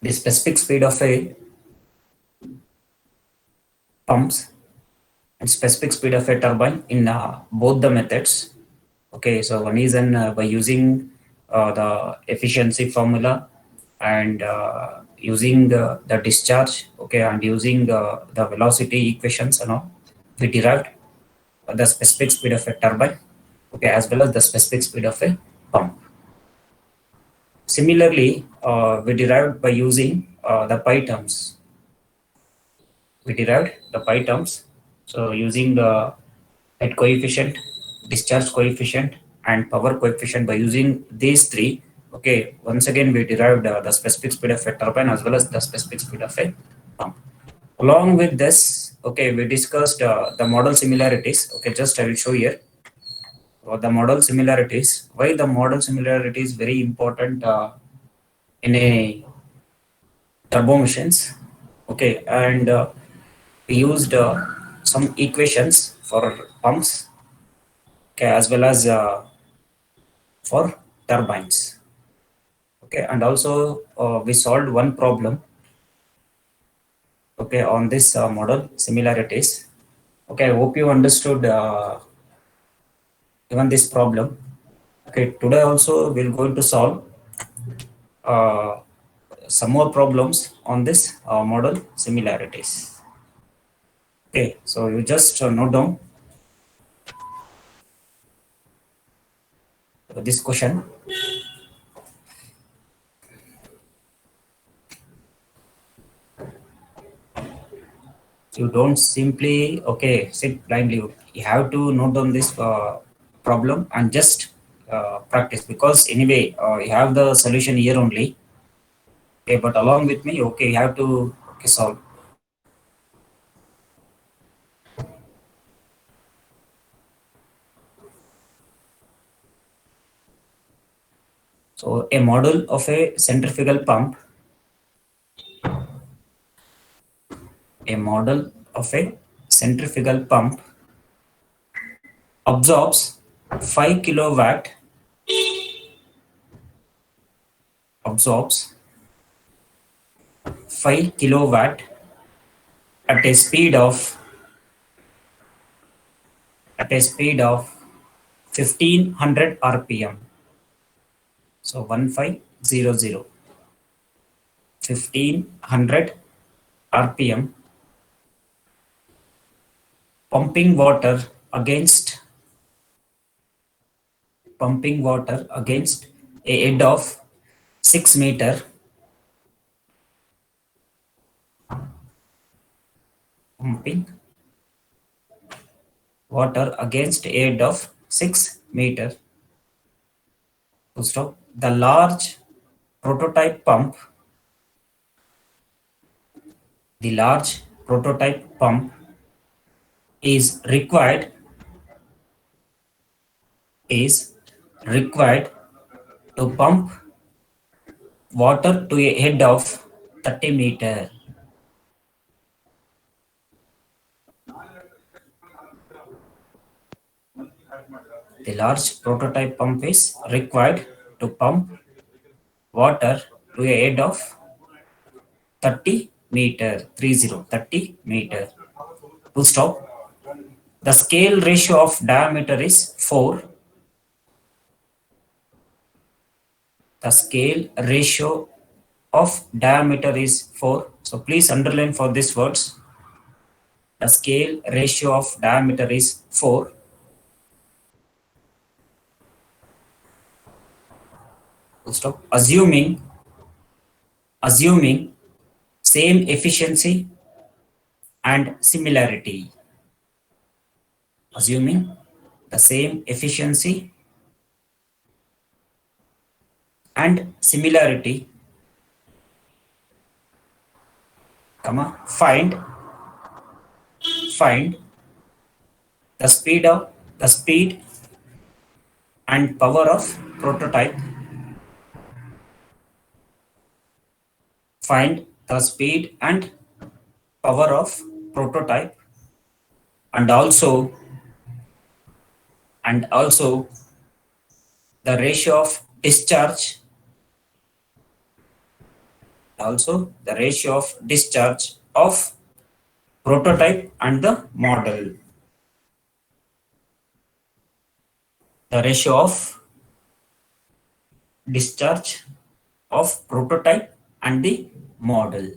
the specific speed of a pumps and specific speed of a turbine in both the methods. Okay, so one is by using the efficiency formula and using the discharge, okay, and using the velocity equations and all, we derived the specific speed of a turbine, okay, as well as the specific speed of a pump. Similarly, we derived by using the pi terms. We derived the pi terms. So using the head coefficient, discharge coefficient, and power coefficient, by using these three, okay, once again we derived the specific speed of a turbine as well as the specific speed of a pump. Along with this, okay, we discussed the model similarities. Okay, just I will show here the model similarities. Why the model similarity is very important in a turbo machines. Okay, and we used some equations for pumps, okay, as well as for turbines. Okay, and also we solved one problem, okay, on this model similarities. Okay, I hope you understood even this problem. Okay, today also we're going to solve uh, some more problems on this model similarities. Okay, so you just note down this question. You don't simply, okay, sit blindly. You have to note down this problem and just practice, because anyway you have the solution here only. Okay, but along with me, okay, you have to, okay, solve. So a model of a centrifugal pump, a model of a centrifugal pump absorbs 5 kilowatt, absorbs 5 kilowatt at a speed of, at a speed of 1500 rpm. So 1500, 1500 rpm, pumping water against, pumping water against a head of 6 meter, pumping water against a head of 6 meter. To stop the large prototype pump, the large prototype pump is required, is required to pump water to a head of 30 meter. The large prototype pump is required to pump water to a head of 30 meter, 30 meter. Full stop. The scale ratio of diameter is 4. The scale ratio of diameter is 4. So please underline for these words. The scale ratio of diameter is 4. Full stop. Assuming same efficiency and similarity. Assuming the same efficiency and similarity, comma, find the speed and power of prototype. Find the speed and power of prototype, and also the ratio of discharge Also the ratio of discharge of prototype and the model. The ratio of discharge of prototype and the model.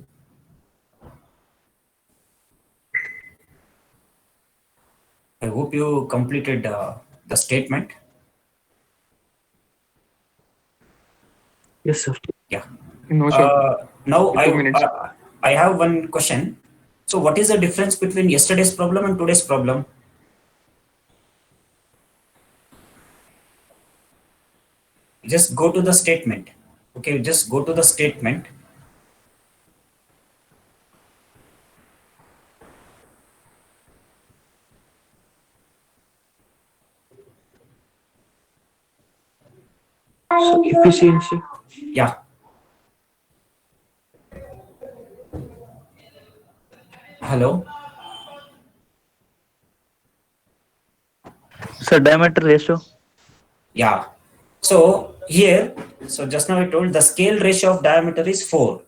I hope you completed the statement. Yes, sir. Yeah. No, sir. Now In 2 minutes. I have one question. So what is the difference between yesterday's problem and today's problem? Just go to the statement. Okay, just go to the statement. So efficiency. Yeah. Hello. So diameter ratio. Yeah. So here, so just now I told the scale ratio of diameter is 4.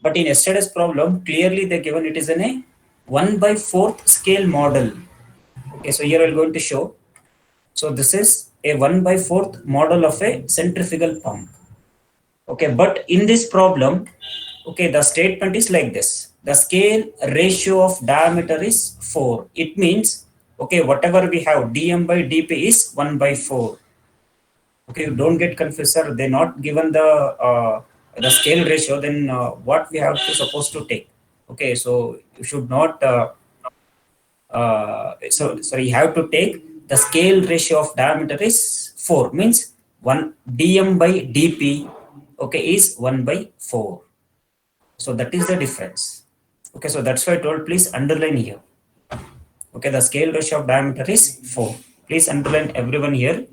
But in yesterday's problem, clearly they given it is in a 1 by 4th scale model. Okay, so here I'm going to show. So this is a 1 by 4th model of a centrifugal pump. Okay, but in this problem, okay, the statement is like this. The scale ratio of diameter is 4. It means, okay, whatever we have, dm by dp is 1 by 4. Okay, you don't get confused, sir. They're not given the scale ratio, then what we have to supposed to take. Okay, so you should not so you have to take the scale ratio of diameter is 4, means 1 dm by dp, okay, is 1 by 4. So that is the difference. Okay, so that's why I told please underline here. Okay, the scale ratio of diameter is 4. Please underline everyone here.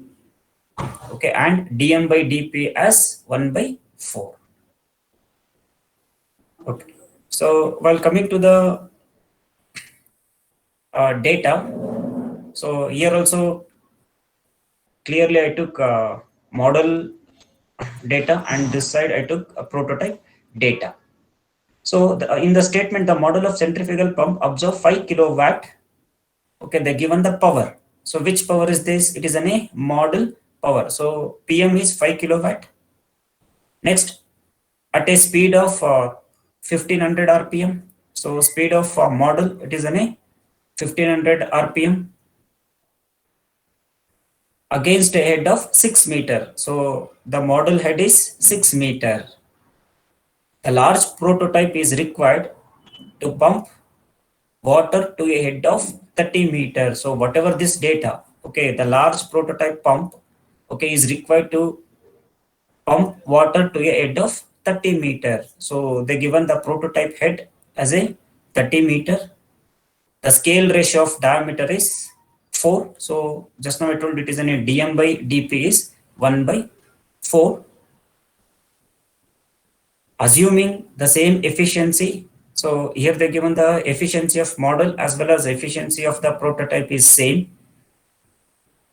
Okay, and dm by dp as 1 by 4. Okay, so while coming to the data, so here also clearly I took model data and this side I took a prototype data. So in the statement, the model of centrifugal pump absorb 5 kilowatt. Okay, they given the power. So which power is this? It is an a model power. So PM is 5 kilowatt. Next, at a speed of 1500 RPM. So speed of model, it is an a 1500 RPM against a head of 6 meter. So the model head is 6 meter. A large prototype is required to pump water to a head of 30 meters. So whatever this data, okay, the large prototype pump, okay, is required to pump water to a head of 30 meter. So they given the prototype head as a 30 meter. The scale ratio of diameter is 4. So just now I told it is in a dm by dp is 1 by 4. Assuming the same efficiency. So here they given the efficiency of model as well as efficiency of the prototype is same,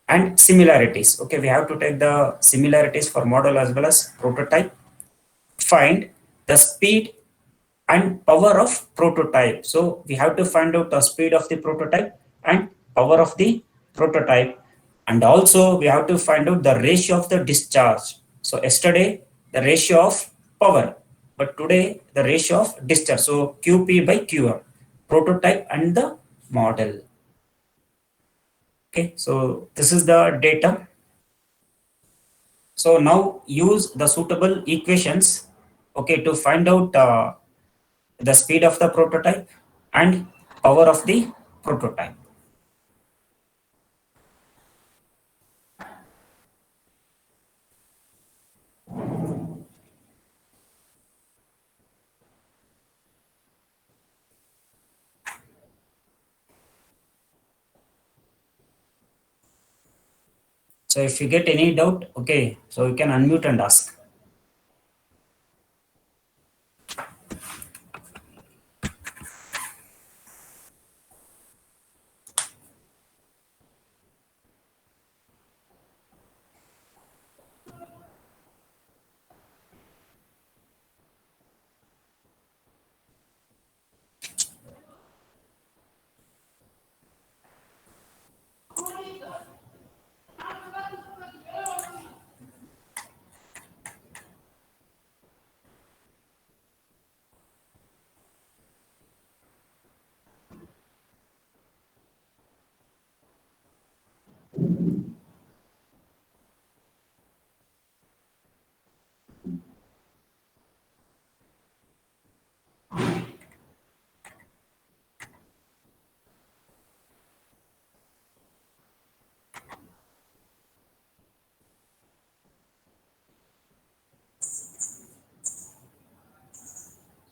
and similarities. Okay, we have to take the similarities for model as well as prototype. Find the speed and power of prototype. So we have to find out the speed of the prototype and power of the prototype, and also we have to find out the ratio of the discharge. So yesterday the ratio of power, but today the ratio of discharge. So qp by qm, prototype and the model. Okay, so this is the data. So now use the suitable equations, okay, to find out the speed of the prototype and power of the prototype. So if you get any doubt, okay, so you can unmute and ask.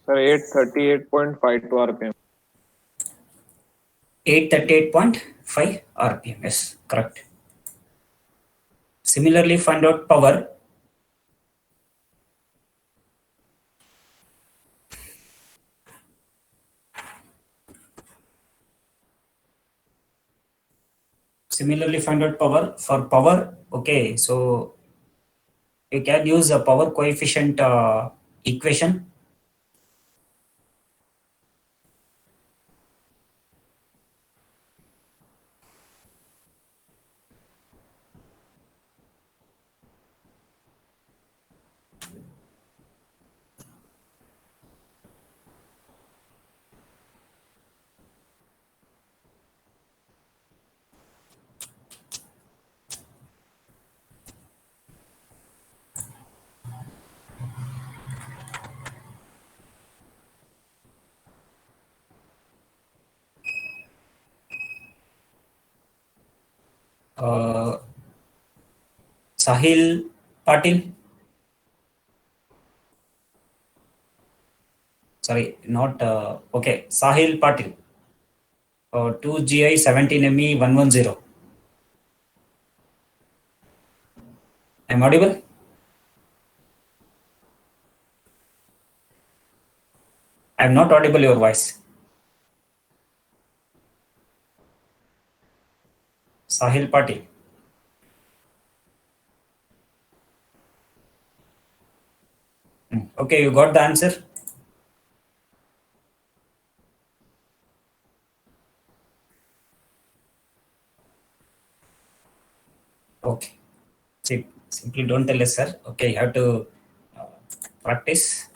Sir, 838.52 RPM. 838.5 RPM. Yes, correct. Similarly, find out power. Similarly, find out power. For power, okay, so you can use a power coefficient equation. Uh, Sahil Patil. Sorry, not okay. Sahil Patil. 2GI 17ME 110. I'm audible. I'm not audible. Your voice. Sahil Patil. Okay, you got the answer. Okay. Simply don't tell us, sir. Okay, you have to uh, practice.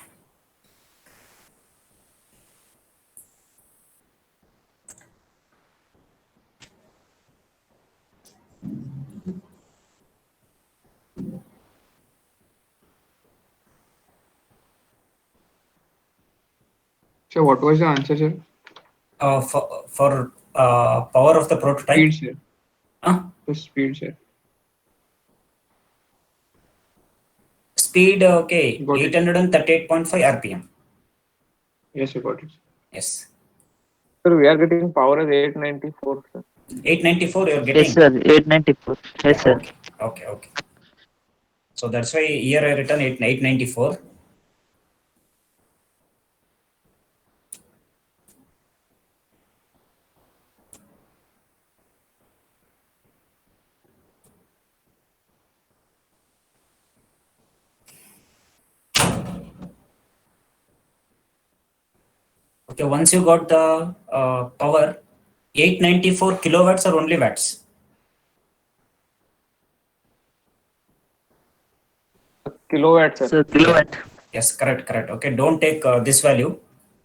So what was the answer, sir? For power of the prototype. Speed, sir. Huh? The speed, sir. Speed, okay, Got it. 838.5 RPM. Yes, I got it. Yes. Sir, we are getting power as 894, sir. 894 you're Yes, getting. sir. 894. Yes, Yeah, sir. okay. So that's why here I written 894. Okay, once you got the power, 894 kilowatts or only watts? Kilowatt, sir. So kilowatt. Yes, correct. Okay, don't take this value.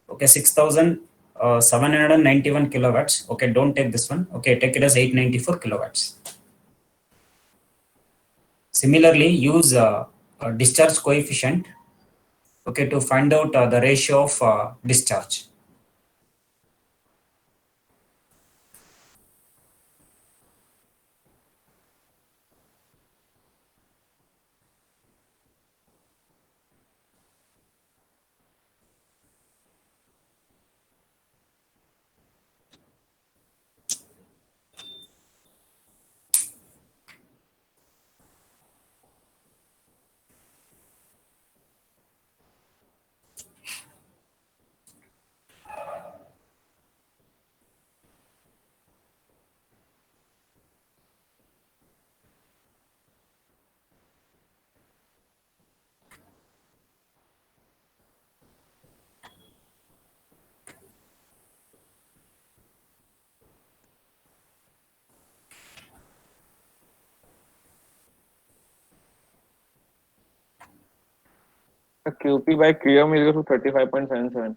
Okay, 6,791 kilowatts. Okay, don't take this one. Okay, take it as 894 kilowatts. Similarly, use discharge coefficient. Okay, to find out the ratio of discharge. The QP by QM is equal to 35.77.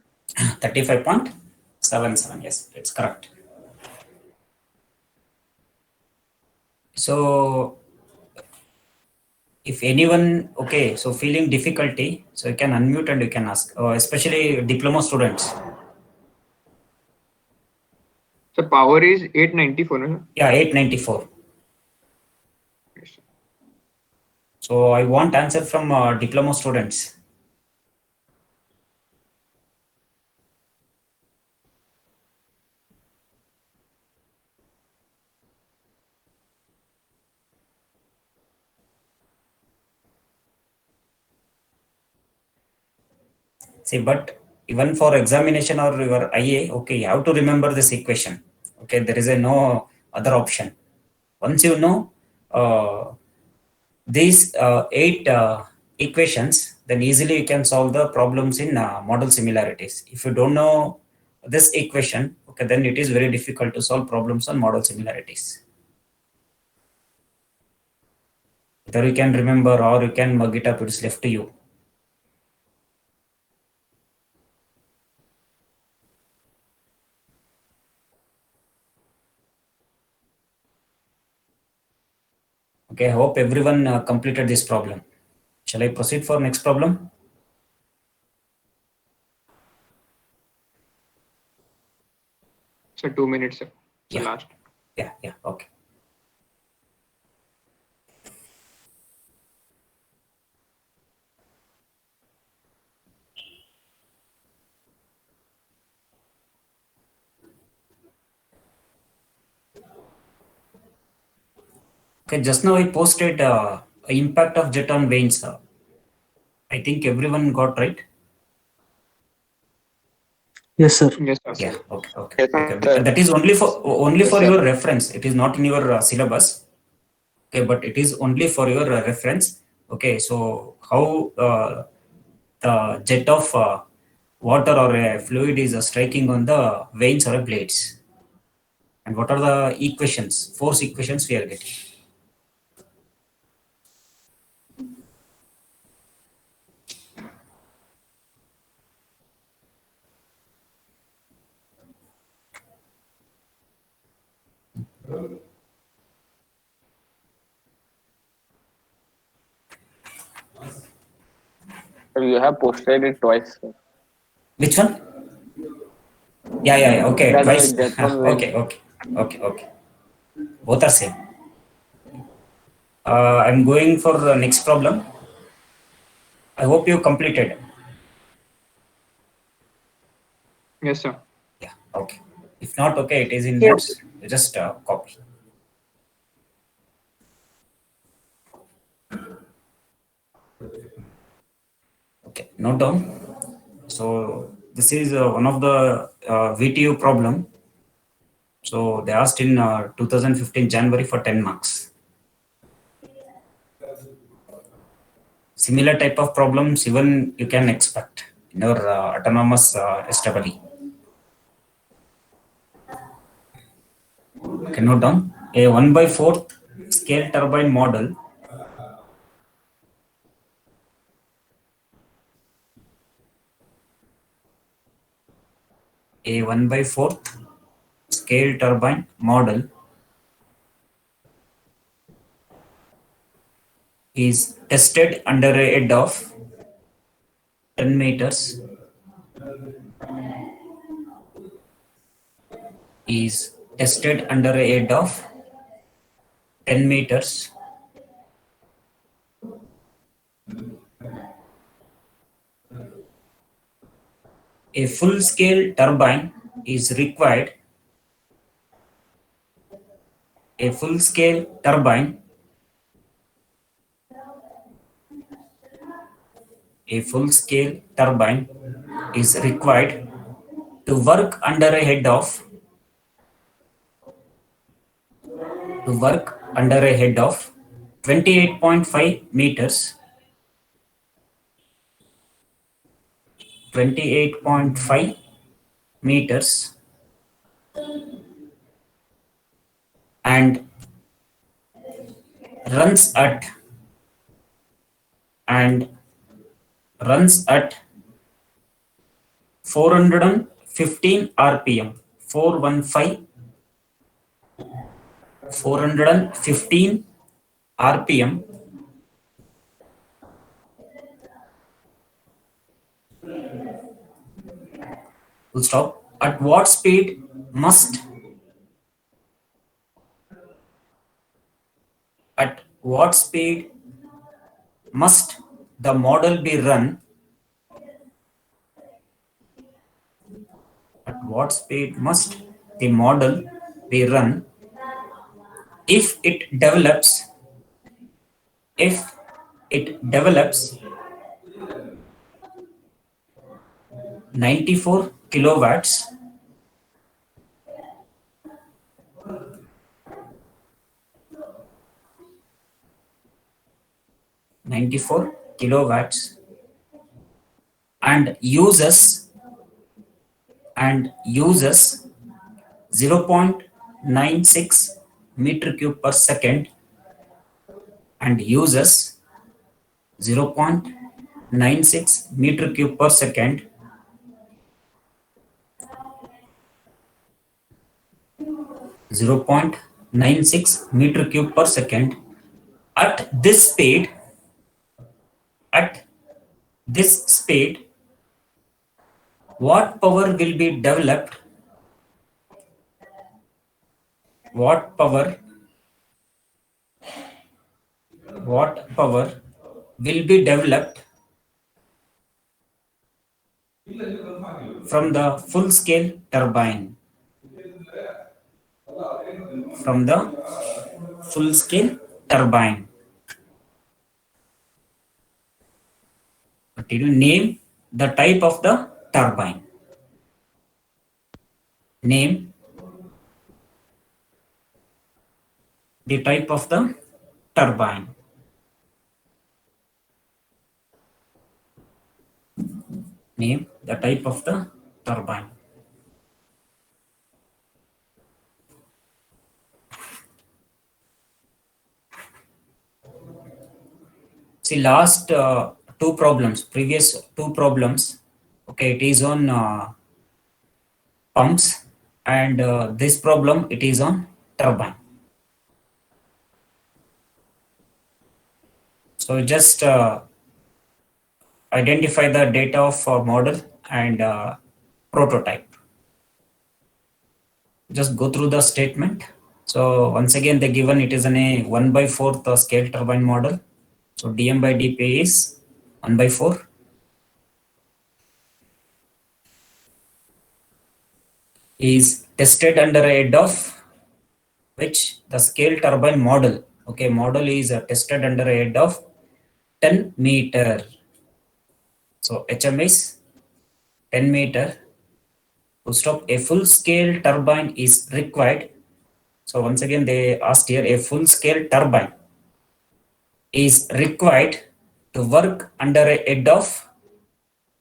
35.77. Yes, it's correct. So if anyone, okay, so feeling difficulty, so you can unmute and you can ask, especially diploma students. So power is 894, no? Yeah, 894. Yes, sir. So I want answer from diploma students. See, but even for examination or your IA, okay, you have to remember this equation. Okay, there is a no other option. Once you know these eight equations, then easily you can solve the problems in model similarities. If you don't know this equation, okay, then it is very difficult to solve problems on model similarities. Either you can remember or you can mug it up, it's left to you. Okay, I hope everyone completed this problem. Shall I proceed for next problem? So 2 minutes, sir. It's the Yeah. last. Yeah, okay. Okay, just now I posted impact of jet on vanes. I think everyone got right. Yes, sir. Yes, sir. Yeah, okay. Yes, sir. That is only Yes, for sir. your reference. It is not in your syllabus. Okay, but it is only for your reference. Okay, so how the jet of water or a fluid is striking on the vanes or blades, and what are the equations? Force equations we are getting. Sir, you have posted it twice, sir. Which one? Yeah. Okay, That's twice. the jet on wind. Okay. Both are same. I'm going for the next problem. I hope you completed. Yes, sir. Yeah, okay. If not, okay, it is in Yes. notes. You just copy. Okay, note down. So this is one of the VTU problem. So they asked in 2015 January for 10 marks. Similar type of problems even you can expect in your autonomous SWE. Okay, note down. A 1/4 scale turbine model a 1/4 scale turbine model is tested under a head of 10 meters is tested under a head of 10 meters a full scale turbine is required a full scale turbine a full scale turbine is required to work under a head of 28.5 meters 28.5 meters and runs at and runs at 415 rpm 415 415 rpm full stop at what speed must at what speed must the model be run at what speed must the model be run if it develops if it develops 94 kilowatts and uses 0.96 meter cube per second and uses 0.96 meter cube per second 0.96 meter cube per second at this speed. At this speed, what power will be developed? What power will be developed from the full scale turbine? From the full scale turbine. Did you name the type of the turbine? Name the type of the turbine. Name the type of the turbine. See, last previous two problems, okay, it is on pumps, and this problem, it is on turbine. So just identify the data of model and prototype. Just go through the statement. So once again, they given it is an a 1/4 scale turbine model. So dm by dp is 1/4. Is tested under a head of which the scale turbine model. Okay, model is tested under a head of 10 meter. So HM is 10 meter. To stop a full scale turbine is required. So once again, they asked here a full scale turbine is required to work under a head of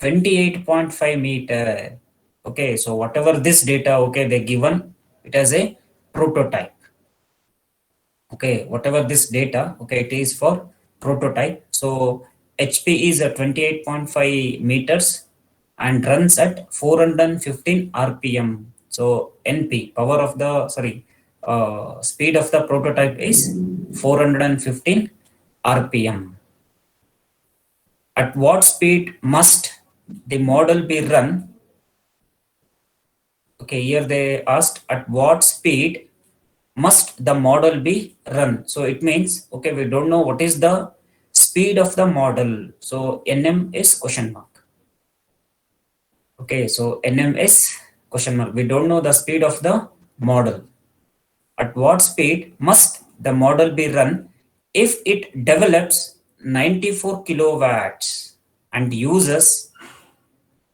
28.5 meter. Okay, so whatever this data, okay, they given it as a prototype. Okay, whatever this data, okay, it is for prototype. So HP is a 28.5 meters and runs at 415 RPM. So NP, speed of the prototype is 415 RPM. At what speed must the model be run? Okay, here they asked at what speed must the model be run. So it means, okay, we don't know what is the speed of the model. So NM is question mark. Okay, so NM is question mark. We don't know the speed of the model. At what speed must the model be run if it develops 94 kilowatts and uses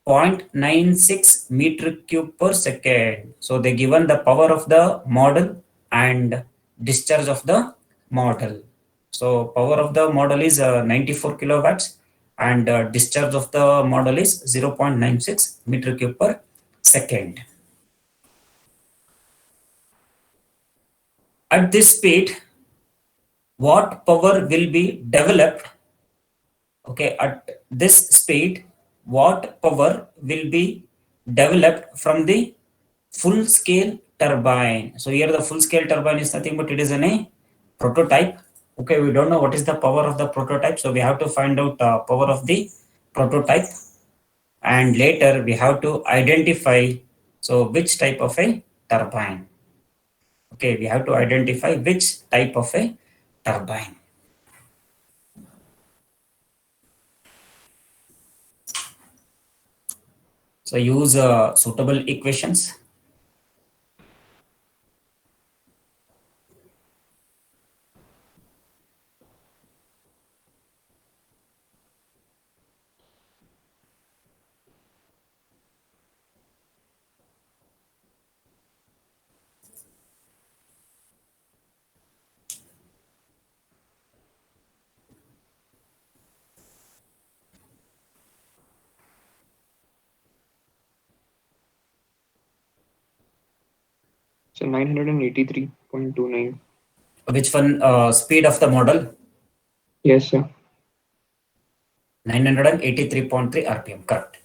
0.96 meter cube per second. So they given the power of the model and discharge of the model. So power of the model is 94 kilowatts and discharge of the model is 0.96 meter cube per second. At this speed, what power will be developed? Okay, at this speed, what power will be developed from the full scale turbine? So here the full scale turbine is nothing but it is a prototype. Okay, we don't know what is the power of the prototype, so we have to find out power of the prototype, and later we have to identify so which type of a turbine. Okay, we have to identify which type of a turbine. So use suitable equations. So 983.29. Which one? Speed of the model? Yes, sir. 983.3 RPM. Correct.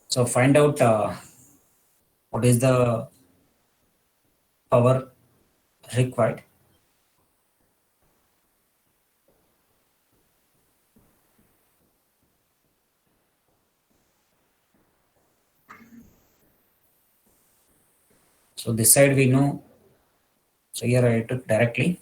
So find out what is the power required. So this side we know. So here I took directly.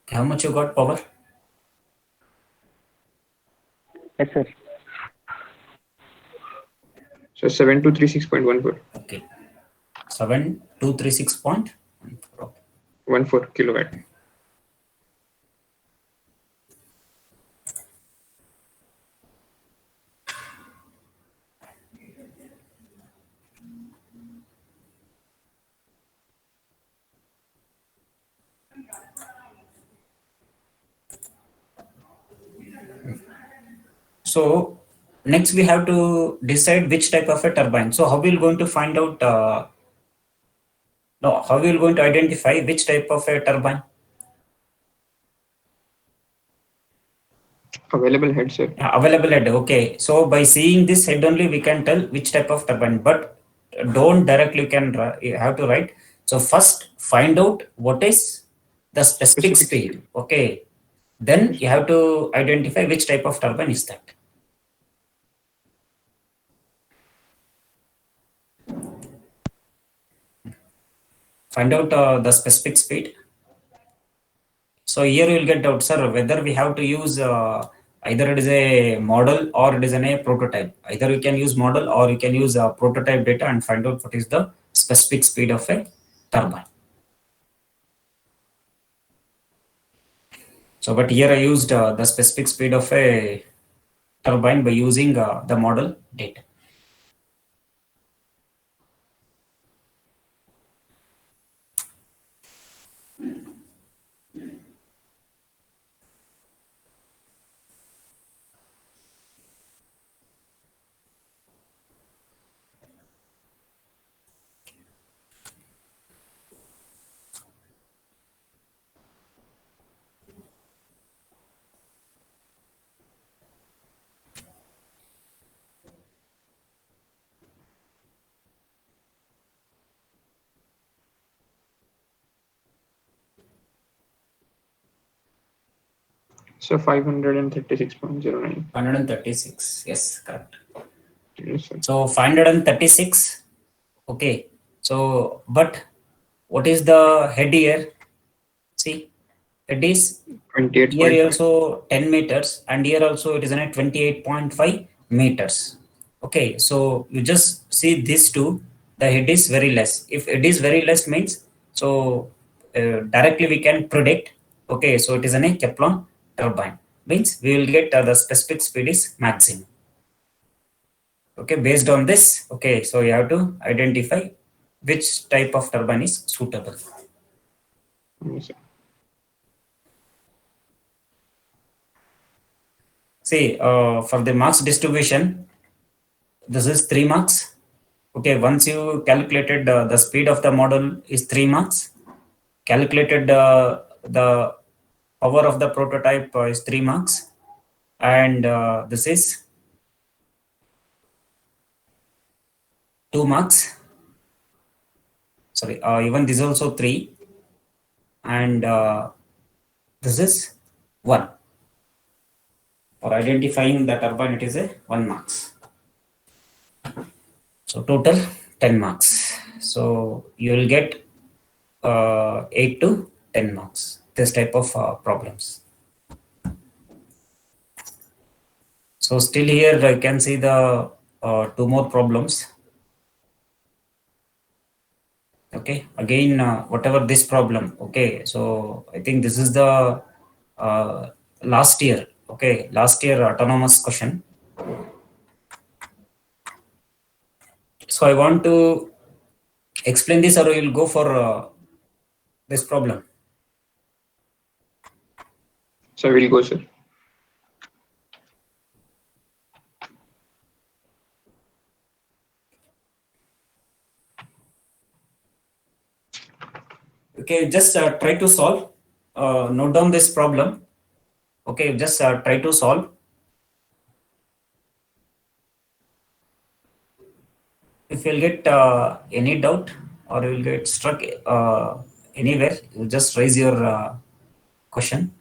How much you got power? Yes, sir. So 7236.14. Okay. 7236.14. 14 kilowatt. So next we have to decide which type of a turbine. So how we are going to find out? No, how we are going to identify which type of a turbine? Available head, sir. Available head. Okay. So by seeing this head only, we can tell which type of turbine. But don't directly you have to write. So first find out what is the specific speed. Okay. Then you have to identify which type of turbine is that. Find out the specific speed. So here you will get out, sir, whether we have to use either it is a model or it is a prototype. Either you can use model or you can use prototype data and find out what is the specific speed of a turbine. So, but here I used the specific speed of a turbine by using the model data. So 536.09. 536. Yes, correct. Yes, sir. So 536. Okay. So, but what is the head here? See, head is here 28.5. also 10 meters, and here also it is at 28.5 meters. Okay, so you just see these two, the head is very less. If it is very less means, so directly we can predict. Okay, so it is a Kaplan turbine, means we will get the specific speed is maximum. Okay, based on this, okay, so you have to identify which type of turbine is suitable. Yes, sir. See, for the marks distribution, this is 3 marks. Okay, once you calculated the speed of the model is 3 marks, calculated the power of the prototype is 3 marks, and this is 2 marks. Sorry, even this is also 3, and this is 1. For identifying the turbine, it is a 1 marks. So total 10 marks. So you will get 8 to 10 marks. This type of problems. So still here I can see the 2 more problems. Okay, again whatever this problem. Okay, so I think this is the last year. Okay, last year autonomous question. So I want to explain this, or we will go for this problem. So we'll go, sir. Okay, just try to solve. Note down this problem. Okay, just try to solve. If you'll get any doubt, or you will get struck anywhere, you just raise your question.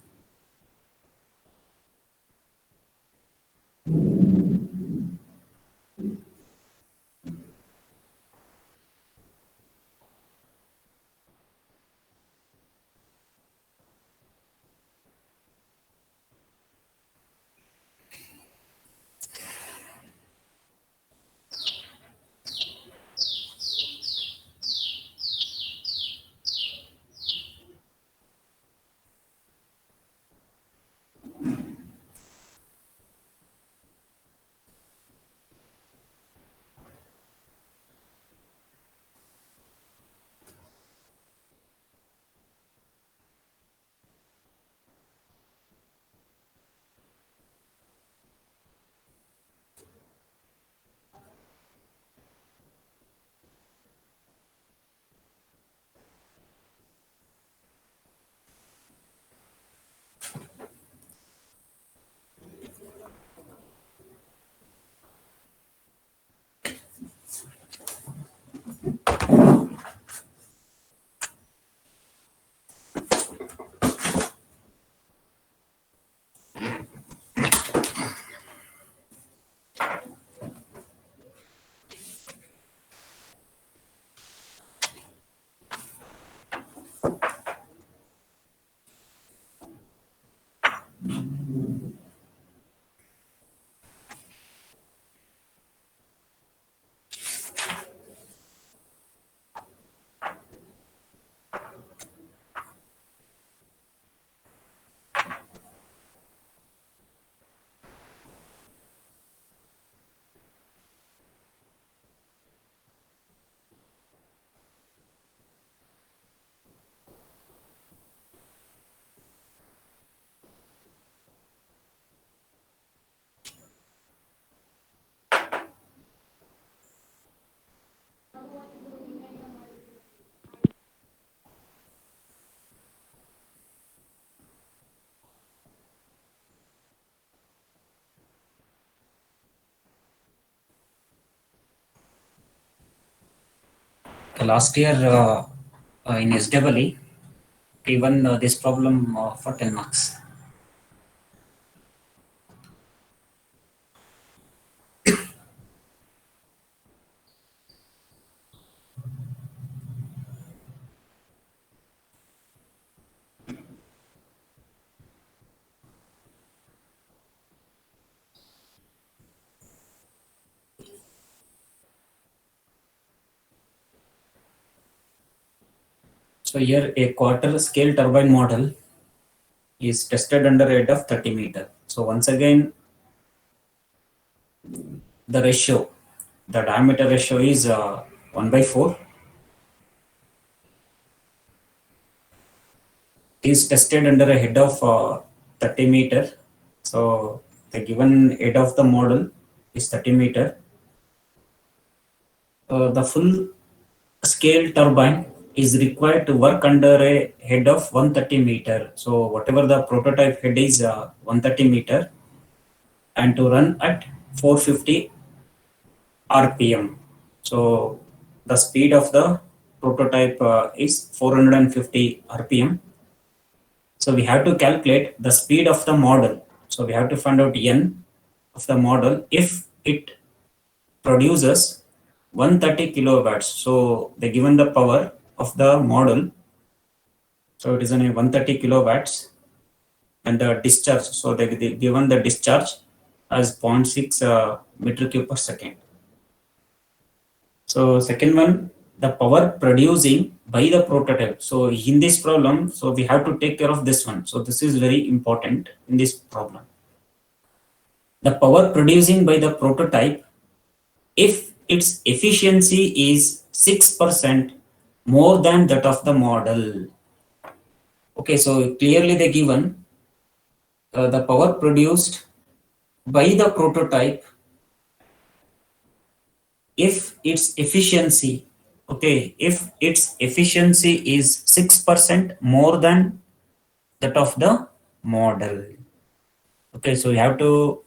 Last year in SWE, even this problem for 10 marks. So here a quarter scale turbine model is tested under a head of 30 meter. So once again, the ratio, the diameter ratio is 1/4. Is tested under a head of 30 meter. So the given head of the model is 30 meter. The full scale turbine is required to work under a head of 130 meter. So whatever the prototype head is 130 meter and to run at 450 RPM. So the speed of the prototype is 450 RPM. So we have to calculate the speed of the model. So we have to find out n of the model if it produces 130 kilowatts. So they given the power of the model. So it is only 130 kilowatts and the discharge. So they given the discharge as 0.6 meter cube per second. So second one, the power producing by the prototype. So in this problem, so we have to take care of this one. So this is very important in this problem. The power producing by the prototype, if its efficiency is 6% more than that of the model. Okay, so clearly they given the power produced by the prototype if its efficiency, okay, if its efficiency is 6% more than that of the model. Okay, so we have to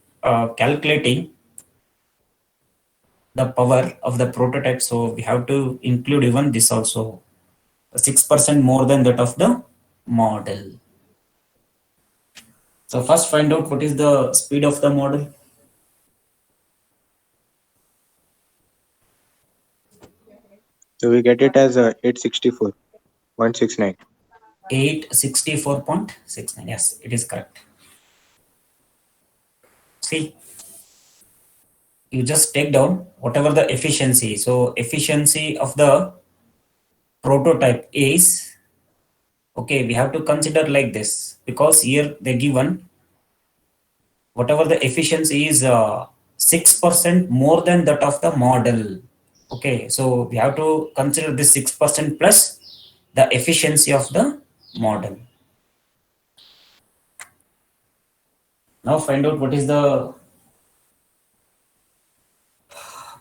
calculating the power of the prototype. So we have to include even this also, 6% more than that of the model. So first find out what is the speed of the model. So we get it as 864, 169. 864.69. Yes, it is correct. See, you just take down whatever the efficiency. So efficiency of the prototype is, okay, we have to consider like this because here they given whatever the efficiency is 6% more than that of the model. Okay, so we have to consider this 6% plus the efficiency of the model. Now find out what is the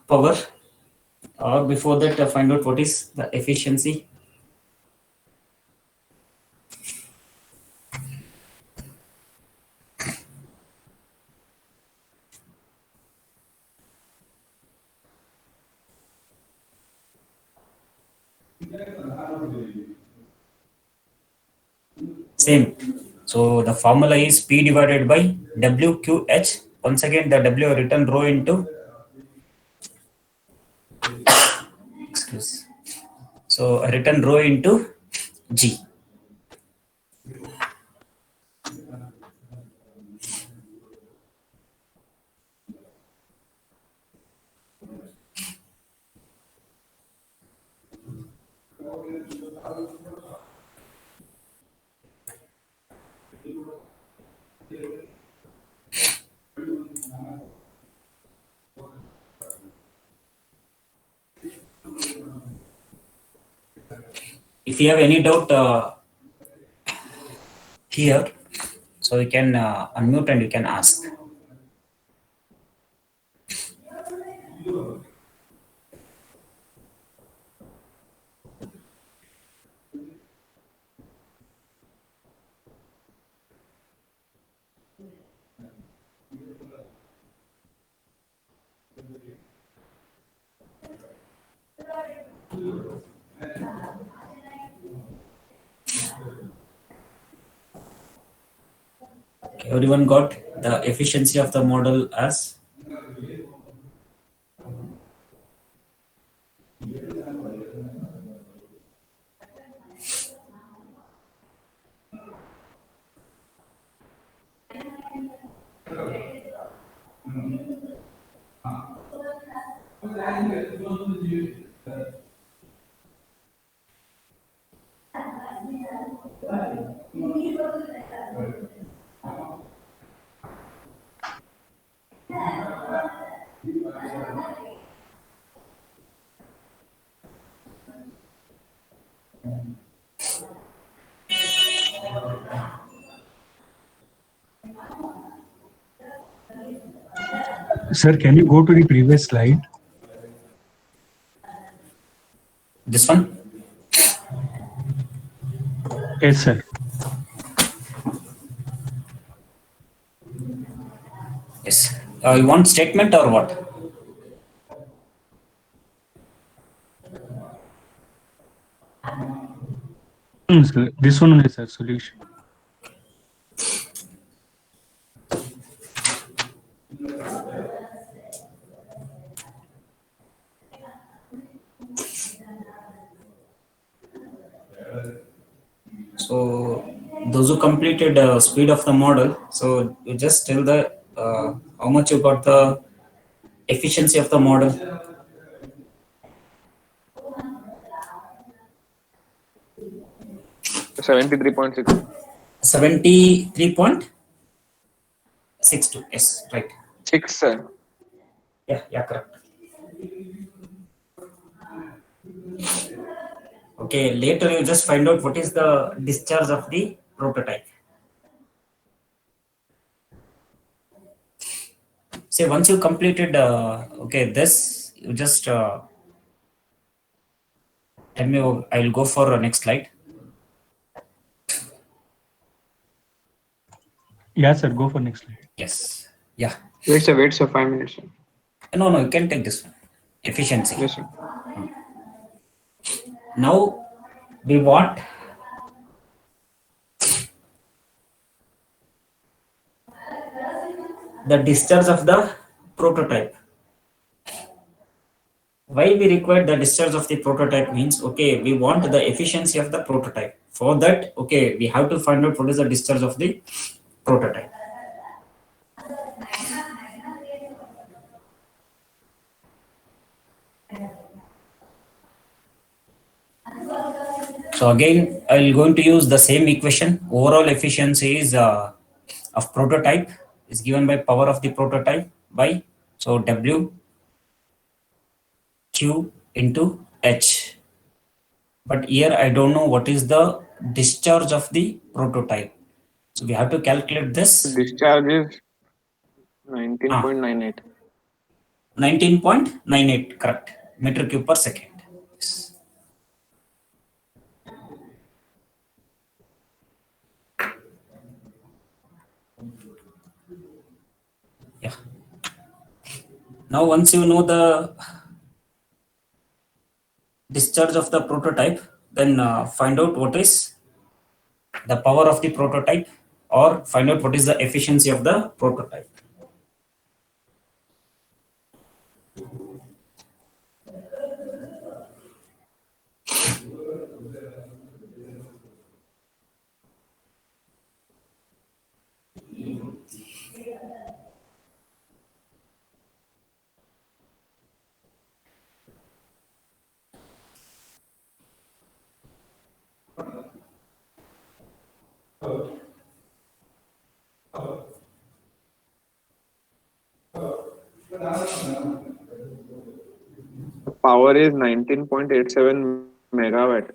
power, or before that find out what is the efficiency. Same. So the formula is P divided by WQH. Once again, the W written rho into, excuse. So written rho into G. If you have any doubt here, so you can unmute and you can ask. Okay, everyone got the efficiency of the model as? Sir, can you go to the previous slide? This one? Yes, sir. Yes. You want statement or what? Sir. This one is a solution. So those who completed speed of the model, so you just tell the how much you got the efficiency of the model. 73.6. 73.62. Yes, right. 6, sir. Yeah, correct. Okay, later you just find out what is the discharge of the prototype. Say once you completed, okay, this, you just tell me, I'll go for next slide. Yeah, sir. Go for next slide. Yes. Yeah. Wait, sir, 5 minutes, sir. No, you can take this one. Efficiency. Yes, sir. Now we want the discharge of the prototype. Why we require the discharge of the prototype means, okay, we want the efficiency of the prototype. For that, okay, we have to find out what is the discharge of the prototype. So again, I'll going to use the same equation. Overall efficiency is of prototype is given by power of the prototype by, so W Q into H. But here I don't know what is the discharge of the prototype. So we have to calculate this. Discharge is 19.98. 19.98, correct. Meter cube per second. Yes. Yeah. Now once you know the discharge of the prototype, then find out what is the power of the prototype, or find out what is the efficiency of the prototype. The power is 19.87 megawatt.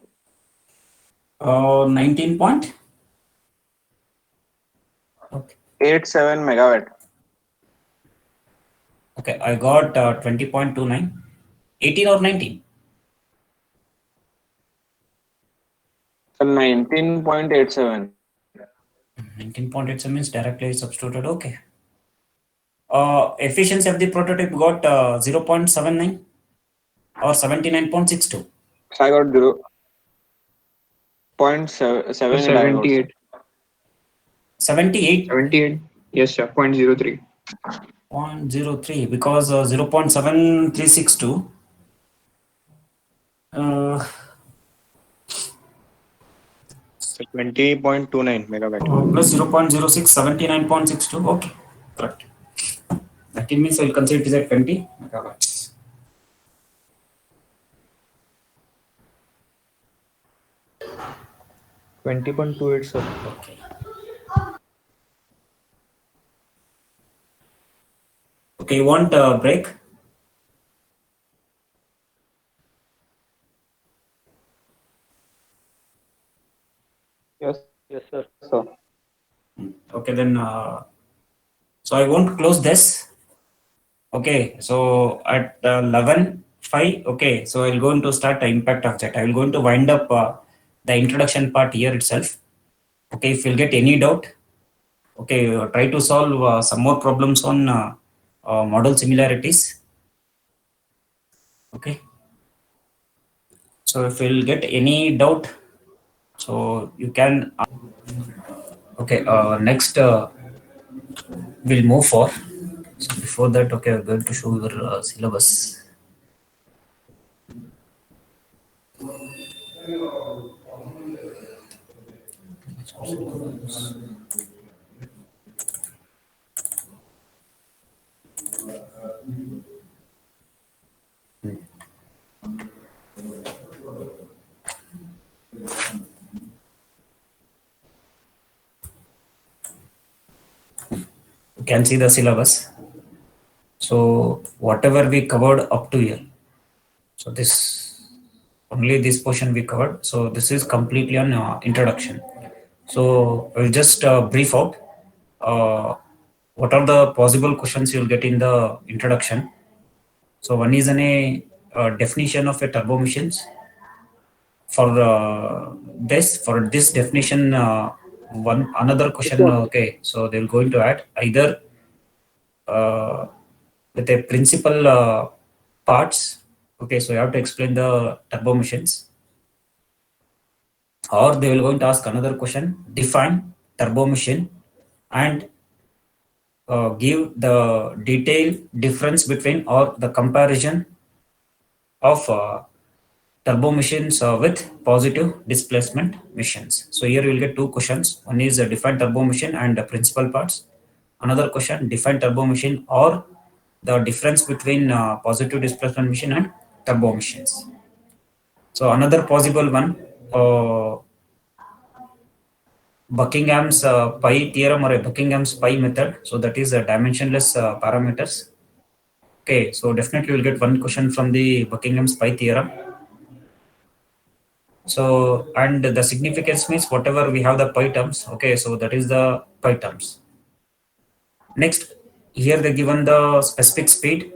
19 point. Okay. 87 megawatt. Okay, I got 20.29. 18 or 19? So 19.87. 19.87 means directly substituted. Okay. Efficiency of the prototype got 0.79 or 79.62. So I got 0.78. I got, sir. 78. 78. 78. Yes, sir. 0.03. 0.03 because 0.7362 So 20.29 megawatt. plus 0.06, 79.62. Okay, correct. That means I will consider it is at 20 megawatts. $20.28, sir. Okay. Okay, you want a break? Yes. Yes, sir. So Okay, then. So I won't close this. Okay, so at 11:05. Okay, so I'll going to start the impact of that. I will going to wind up the introduction part here itself. Okay, if you'll get any doubt, okay, try to solve some more problems on model similarities. Okay, so if you'll get any doubt, so you can. Okay, next we'll move for. So before that, okay, I'm going to show your syllabus. You can see the syllabus. So whatever we covered up to here. So this only this portion we covered. So this is completely on introduction. So we'll just brief out what are the possible questions you'll get in the introduction. So one is a definition of a turbo machines. For this definition, one another question. Okay, so they're going to add either uh, with a principal parts. Okay, so you have to explain the turbo machines, or they will going to ask another question: define turbo machine and give the detailed difference between or the comparison of turbo machines with positive displacement machines. So here you will get two questions. One is define turbo machine and the principal parts. Another question: define turbo machine or the difference between positive displacement machine and turbo machines. So another possible one, Buckingham's pi theorem or a Buckingham's pi method. So that is a dimensionless parameters. Okay, so definitely you'll get one question from the Buckingham's pi theorem. So, and the significance means whatever we have the pi terms. Okay, so that is the pi terms. Next, here they given the specific speed.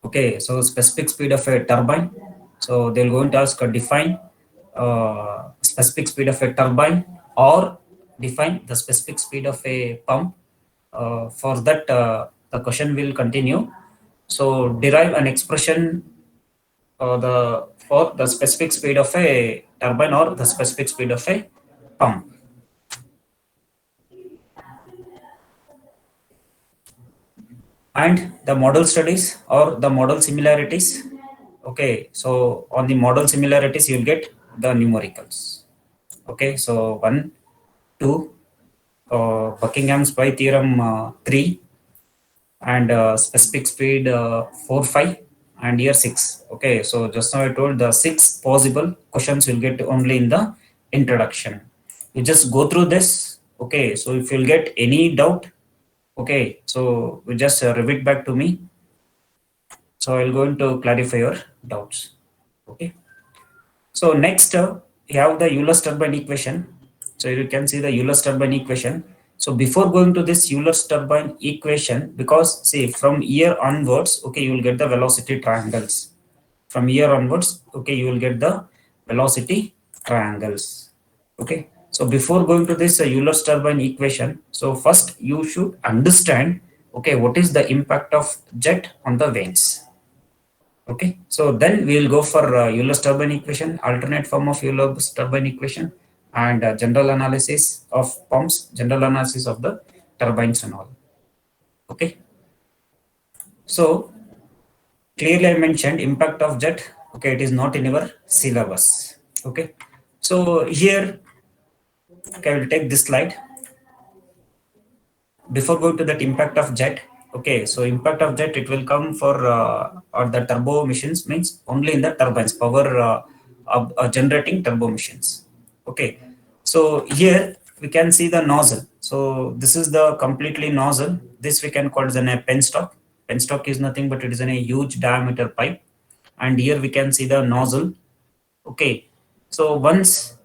Okay, so specific speed of a turbine. So they'll going to ask define specific speed of a turbine or define the specific speed of a pump. For that, the question will continue. So derive an expression for the specific speed of a turbine or the specific speed of a pump. And the model studies or the model similarities. Okay, so on the model similarities you'll get the numericals. Okay, so 1, 2, Buckingham's pi theorem 3, and specific speed 4, 5, and here 6. Okay, so just now I told the 6 possible questions you'll get only in the introduction. You just go through this. Okay, so if you'll get any doubt, okay, so you just repeat back to me. So I'll going to clarify your doubts. Okay. So next, you have the Euler's turbine equation. So you can see the Euler's turbine equation. So before going to this Euler's turbine equation, because see from here onwards, okay, you will get the velocity triangles. From here onwards, okay, you will get the velocity triangles. Okay. So before going to this Euler's turbine equation, so first you should understand, okay, what is the impact of jet on the vanes. Okay, so then we will go for Euler's turbine equation, alternate form of Euler's turbine equation, and general analysis of pumps, general analysis of the turbines and all. Okay, so clearly I mentioned impact of jet. Okay, it is not in your syllabus. Okay, so here, okay, I will take this slide. Before going to that impact of jet, okay, so impact of jet, it will come for or the turbo machines means only in the turbines, power generating turbo machines. Okay, so here we can see the nozzle. So this is the completely nozzle. This we can call as a penstock. Penstock is nothing but it is in a huge diameter pipe, and here we can see the nozzle. Okay, so once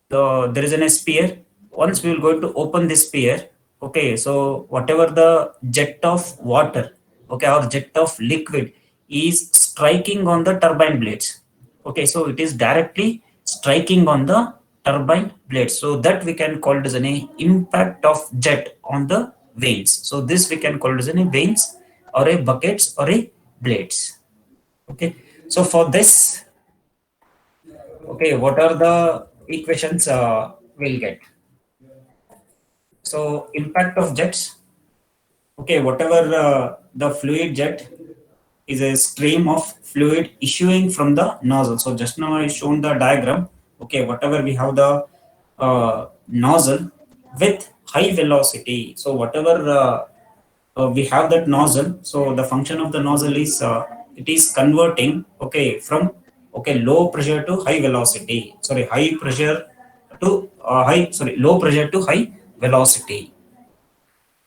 there is a sphere, once we will going to open this sphere. Okay, so whatever the jet of water, okay, or jet of liquid is striking on the turbine blades. Okay, so it is directly striking on the turbine blades, so that we can call it as an impact of jet on the vanes. So this we can call it as a vanes or a buckets or a blades. Okay, so for this, okay, what are the equations we'll get? So impact of jets, okay, whatever the fluid jet is a stream of fluid issuing from the nozzle. So just now I shown the diagram. Okay, whatever we have the nozzle with high velocity. So whatever we have that nozzle. So the function of the nozzle is it is converting, okay, from, okay, low pressure to high velocity. Sorry, high pressure to low pressure to high velocity.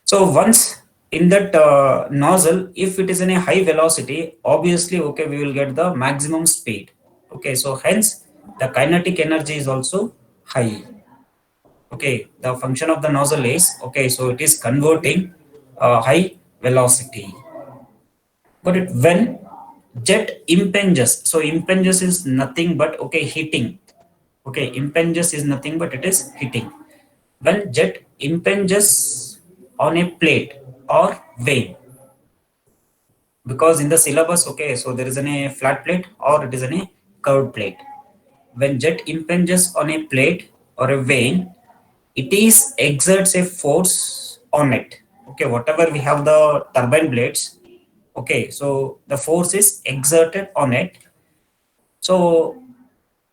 So once in that nozzle, if it is in a high velocity, obviously, okay, we will get the maximum speed. Okay, so hence the kinetic energy is also high. Okay, the function of the nozzle is, okay, so it is converting high velocity. But when jet impinges, so impinges is nothing but, okay, hitting. Okay, impinges is nothing but it is hitting. When jet impinges on a plate or vane, because in the syllabus, okay, so there is a flat plate or it is a curved plate. When jet impinges on a plate or a vane, it is exerts a force on it. Okay, whatever we have the turbine blades, okay, so the force is exerted on it. So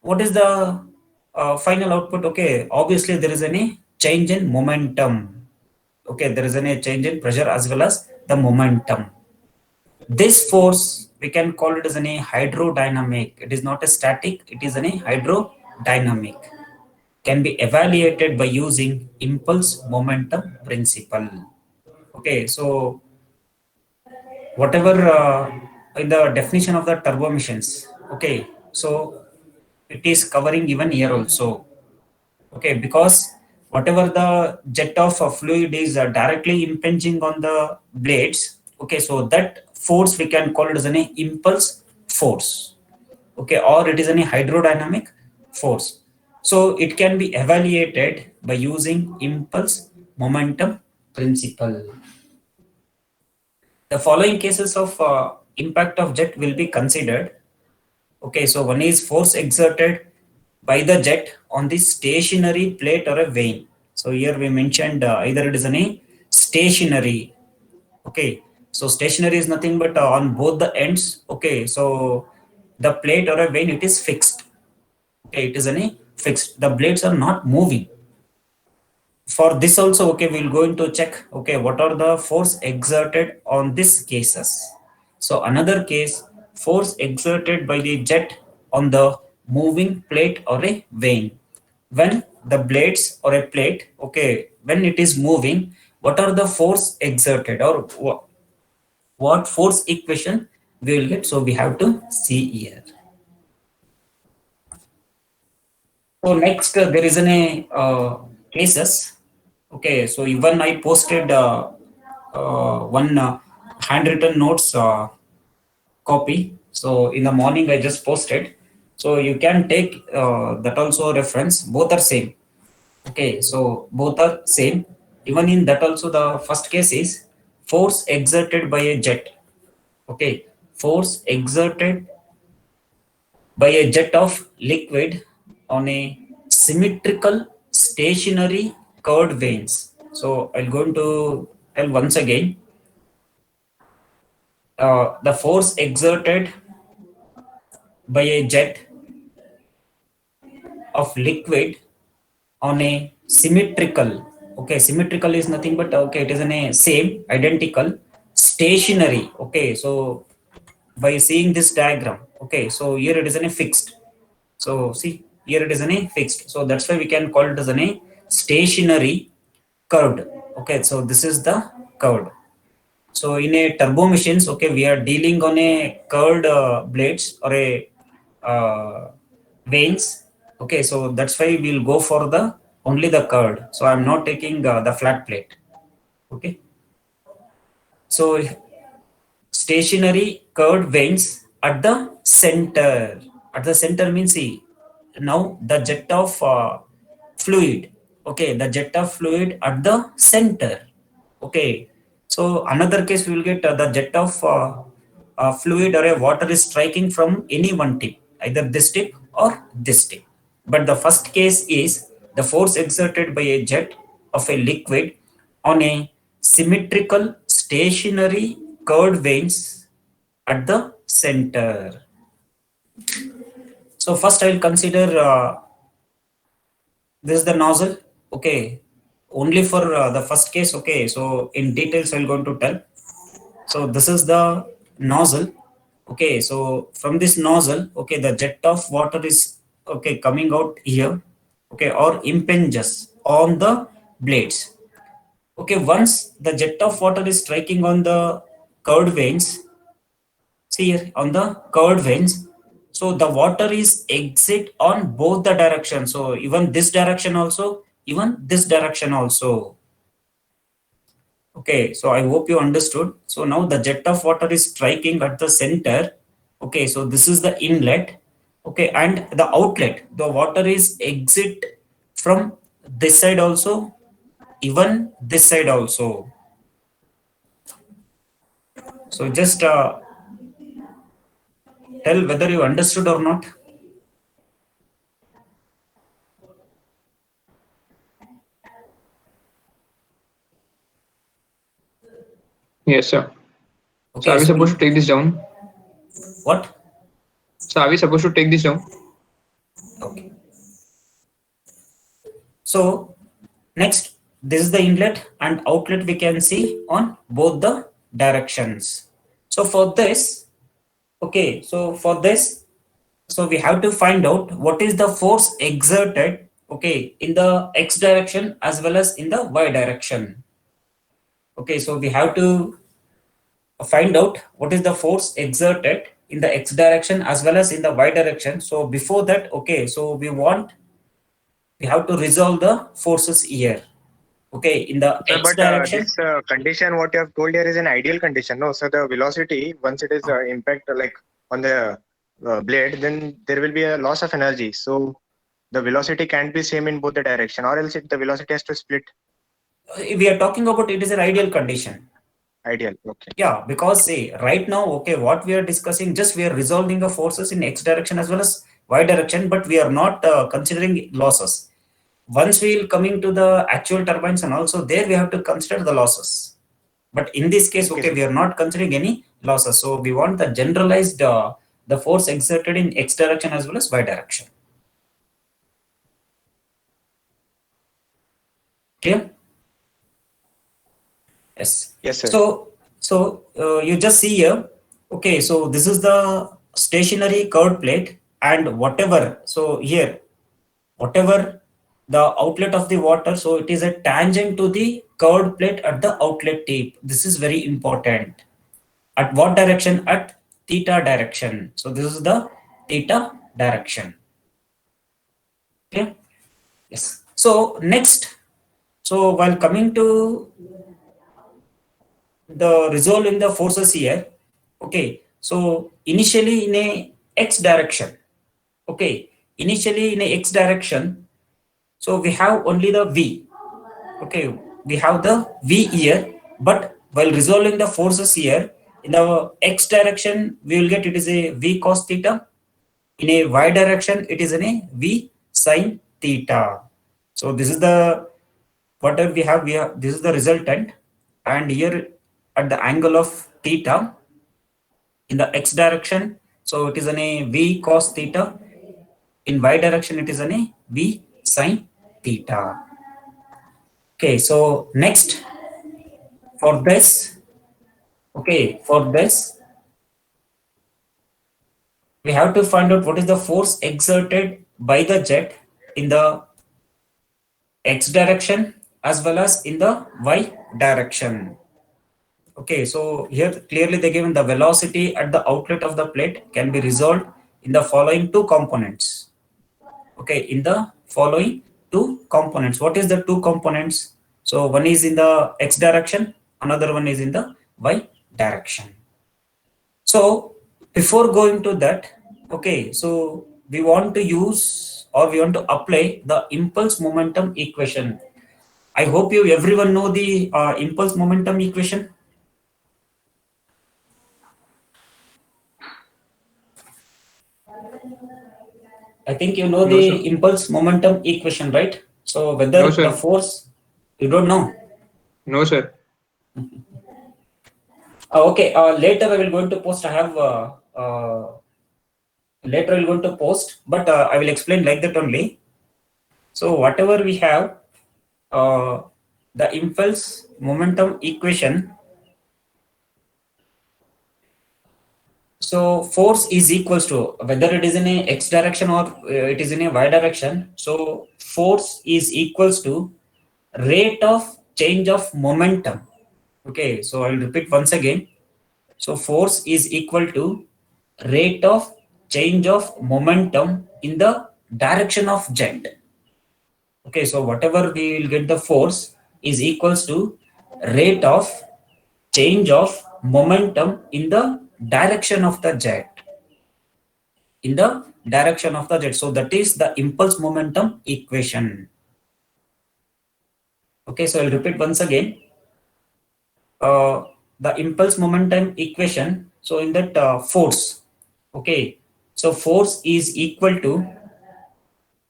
what is the final output? Okay, obviously there is any change in momentum. Okay, there is any change in pressure as well as the momentum. This force we can call it as a hydrodynamic. It is not a static, it is a hydrodynamic. Can be evaluated by using impulse momentum principle. Okay, so whatever in the definition of the turbo machines, okay, so it is covering even here also. Okay, because whatever the jet of fluid is directly impinging on the blades, okay, so that force we can call it as an impulse force. Okay, or it is a hydrodynamic force. So it can be evaluated by using impulse momentum principle. The following cases of impact of jet will be considered. Okay, so one is force exerted by the jet on the stationary plate or a vane. So here we mentioned either it is a stationary. Okay, so stationary is nothing but on both the ends. Okay, so the plate or a vane, it is fixed. Okay, it is a fixed. The blades are not moving. For this also, okay, we'll going to check, okay, what are the force exerted on these cases. So another case, force exerted by the jet on the moving plate or a vane. When the blades or a plate, okay, when it is moving, what are the force exerted, or what force equation we will get? So we have to see here. So next there is a cases. Okay, so even I posted one handwritten notes copy. So in the morning I just posted. So you can take that also reference. Both are same. Okay, so both are same. Even in that also the first case is force exerted by a jet. Okay, force exerted by a jet of liquid on a symmetrical stationary curved vanes. So I'm going to tell once again. The force exerted by a jet of liquid on a symmetrical, okay, symmetrical is nothing but, okay, it is in a same identical stationary. Okay, so by seeing this diagram, okay, so here it is in a fixed. So see, here it is in a fixed, so that's why we can call it as a stationary curved. Okay, so this is the curved. So in a turbo machines, okay, we are dealing on a curved blades or a vanes. Okay, so that's why we'll go for the only the curved. So I'm not taking the flat plate. Okay, so stationary curved veins at the center. At the center means, see, now the jet of fluid. Okay, the jet of fluid at the center. Okay, so another case we will get the jet of fluid or a water is striking from any one tip, either this tip or this tip. But the first case is the force exerted by a jet of a liquid on a symmetrical stationary curved veins at the center. So first I will consider this is the nozzle. Okay, only for the first case. Okay, so in details I'm going to tell. So this is the nozzle. Okay, so from this nozzle, okay, the jet of water is okay coming out here. Okay, or impinges on the blades. Okay, once the jet of water is striking on the curved veins, see here on the curved veins, so the water is exit on both the directions. So even this direction also, even this direction also. Okay, so I hope you understood. So now the jet of water is striking at the center. Okay, so this is the inlet. Okay, and the outlet, the water is exit from this side also, even this side also. So just tell whether you understood or not. Yes, sir. So Okay, are we so supposed to take this down? what? So are we supposed to take this down? Okay. So next, this is the inlet and outlet we can see on both the directions. So for this, okay, so for this, so we have to find out what is the force exerted, okay, in the x direction as well as in the y direction. Okay, so we have to find out what is the force exerted in the x direction as well as in the y direction. So before that, okay, so we have to resolve the forces here. Okay, in the Sir, x but direction. this condition, what you have told here, is an ideal condition. No, so the velocity, once it is impact like on the blade, then there will be a loss of energy. So the velocity can't be same in both the direction, or else the velocity has to split. We are talking about it is an ideal condition. Ideal. Okay. Yeah, because see, right now, okay, what we are discussing, just we are resolving the forces in x direction as well as y direction, but we are not considering losses. Once we will coming to the actual turbines and also there we have to consider the losses. But in this case, okay, we are not considering any losses. So we want the generalized the force exerted in x direction as well as y direction. Clear? Yes. Yes, sir. So you just see here. Okay, so this is the stationary curved plate, and whatever. So here, whatever the outlet of the water, so it is a tangent to the curved plate at the outlet tip. This is very important. At what direction? At theta direction. So this is the theta direction. Okay. Yes. So next. So while coming to the resolving the forces here, okay, so initially in a x direction, okay, initially in a x direction, so we have only the v, okay, we have the v here, but while resolving the forces here in the x direction, we will get it is a v cos theta. In a y direction, it is in a v sin theta. So this is the whatever we have, this is the resultant, and here at the angle of theta in the x direction, so it is an a v cos theta. In y direction, it is an a v sin theta. Okay, so next for this, okay, for this we have to find out what is the force exerted by the jet in the x direction as well as in the y direction. Okay, so here clearly they given the velocity at the outlet of the plate can be resolved in the following two components. Okay, in the following two components. What is the two components? So one is in the x direction, another one is in the y direction. So before going to that, okay, so we want to use or we want to apply the impulse momentum equation. I hope you everyone know the impulse momentum equation. I think you know No, the sir. impulse momentum equation, right? So No, whether sir. the force, you don't know. No, sir. Okay, later I will going to post. I have later I will going to post, but I will explain like that only. So whatever we have, uh, the impulse momentum equation. So force is equals to whether it is in a x direction or it is in a y direction. So force is equals to rate of change of momentum. Okay, so I'll repeat once again. So force is equal to rate of change of momentum in the direction of jet. Okay, so whatever we will get the force is equals to rate of change of momentum in the direction of the jet. In the direction of the jet. So that is the impulse momentum equation. Okay, so I'll repeat once again. The impulse momentum equation. So in that force, okay, so force is equal to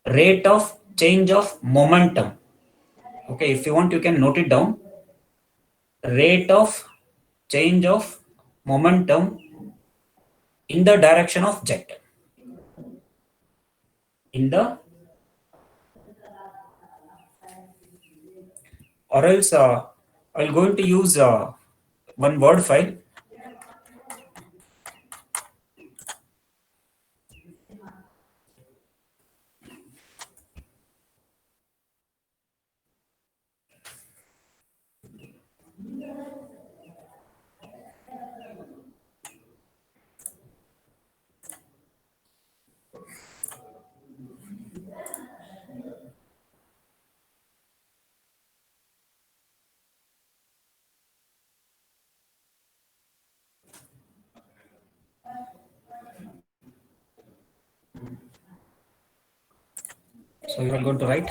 rate of change of momentum. Okay, if you want you can note it down. Rate of change of momentum in the direction of jet. In the or else I'll going to use one word file. So you are going to write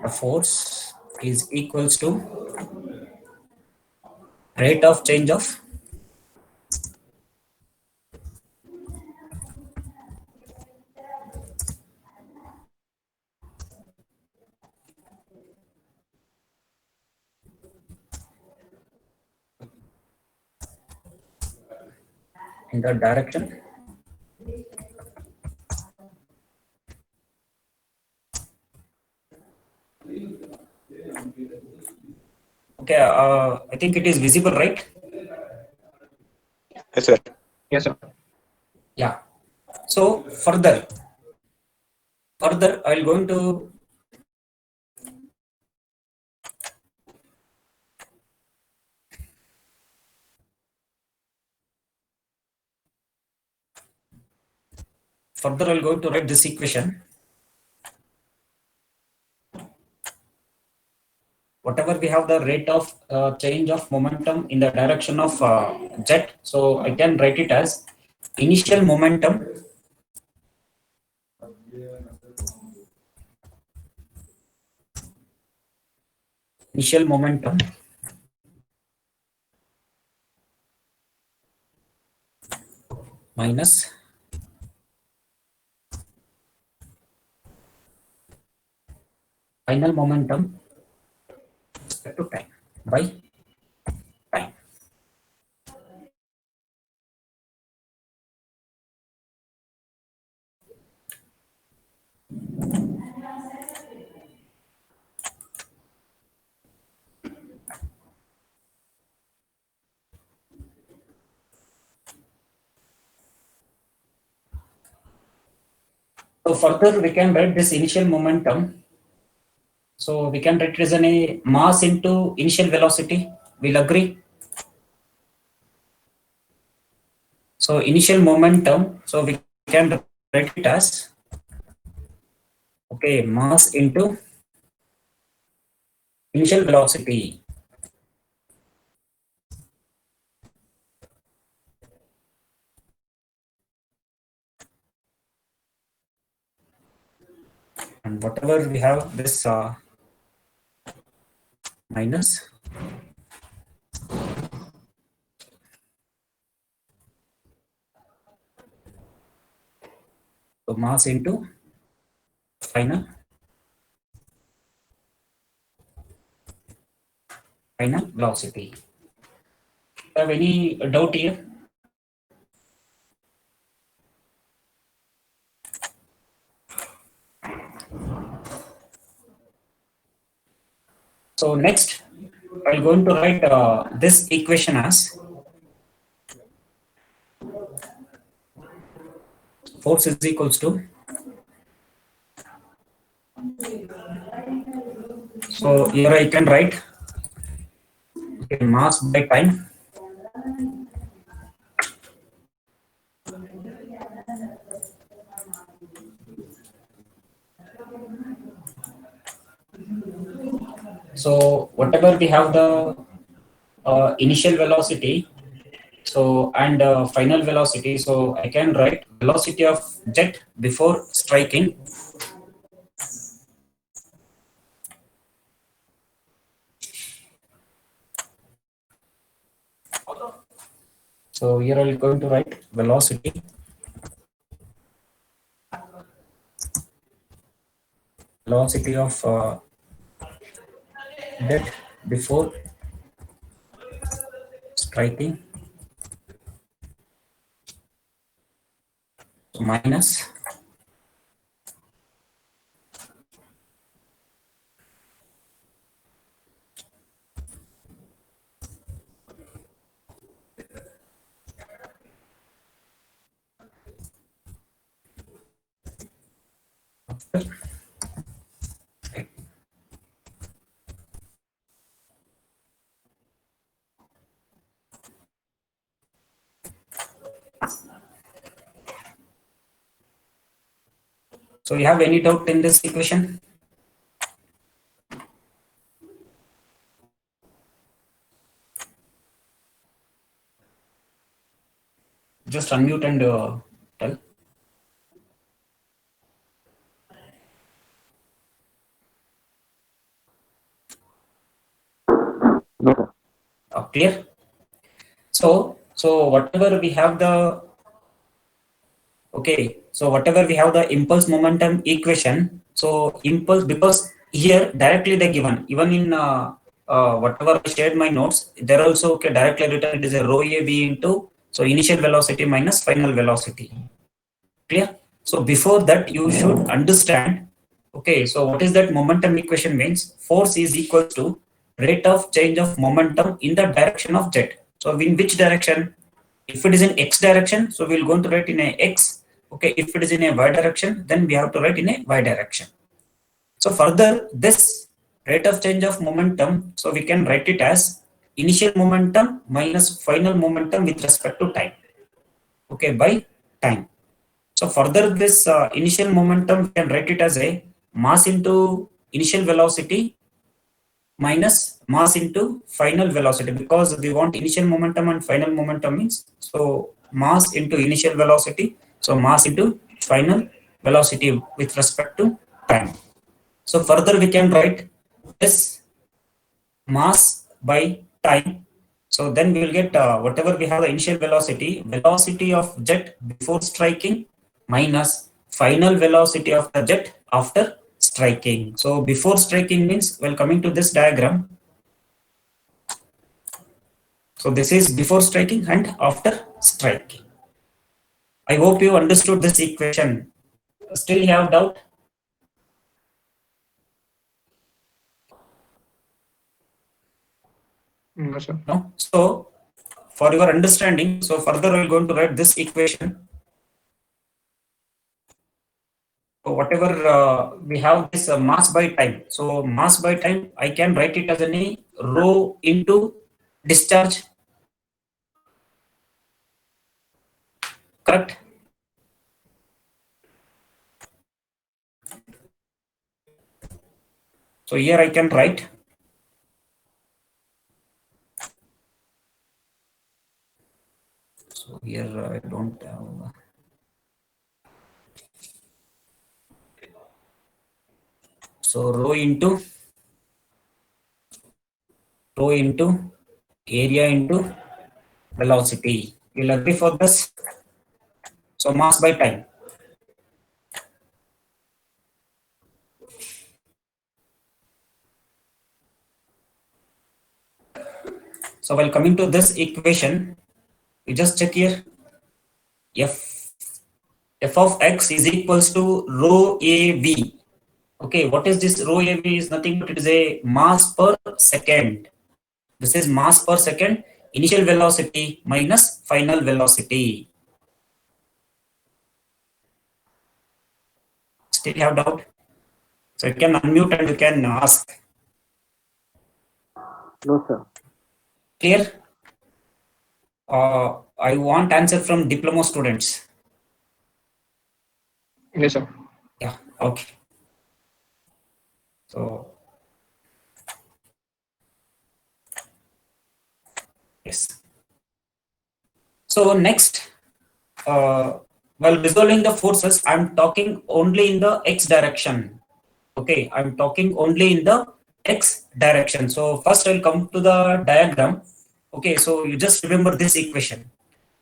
the force is equals to rate of change of in the direction okay I think it is visible, right? Yes, sir. Yes, sir. Yeah, so further I'll going to write this equation. Whatever we have the rate of change of momentum in the direction of jet, so I can write it as initial momentum minus final momentum with respect to time by time. So further we can write this initial momentum. So we can write it as a mass into initial velocity. We'll agree. So initial momentum, so we can write it as, okay, mass into initial velocity. And whatever we have this minus so mass into final velocity. Have any doubt here? So next, I'm going to write this equation as force is equals to, so here I can write, okay, mass by time so whatever we have the initial velocity, so and final velocity, so I can write velocity of jet before striking. So here I'm going to write velocity of jet before striking, so minus so you have any doubt in this equation? Just unmute and tell. Clear? So whatever we have the, okay, so whatever we have the impulse momentum equation, so impulse, because here directly they given, even in whatever I shared my notes, there also, okay, directly written it is a rho a b into, so initial velocity minus final velocity. Clear? So before that you should understand, okay, so what is that momentum equation means? Force is equal to rate of change of momentum in the direction of jet. So in which direction? If it is in x direction, so we're going to write in a x. Okay, if it is in a y direction, then we have to write in a y direction. So further, this rate of change of momentum, so we can write it as initial momentum minus final momentum with respect to time. Okay, by time. So further, this initial momentum, we can write it as a mass into initial velocity minus mass into final velocity, because we want initial momentum and final momentum means, so mass into initial velocity, so mass into final velocity with respect to time. So further we can write this mass by time. So then we will get whatever we have the initial velocity of jet before striking minus final velocity of the jet after striking. So before striking means, well, coming to this diagram. So this is before striking and after striking. I hope you understood this equation. Still you have doubt? No, sir. No? So for your understanding, so further we're going to write this equation. So whatever we have this mass by time. So mass by time, I can write it as a rho into discharge. correct? So here I can write so here I don't have so rho into area into velocity. You'll agree for this? So mass by time. So while coming to this equation, we just check here. F of x is equals to rho AV. Okay, what is this rho AV? Is nothing but it is a mass per second. This is mass per second, initial velocity minus final velocity. Still have doubt? So you can unmute and you can ask. No, sir. Clear? I want answer from diploma students. Yes, sir. Yeah, okay. So, yes. So next, while resolving the forces, I'm talking only in the x direction. Okay, I'm talking only in the x direction. So first I'll come to the diagram. Okay, so you just remember this equation.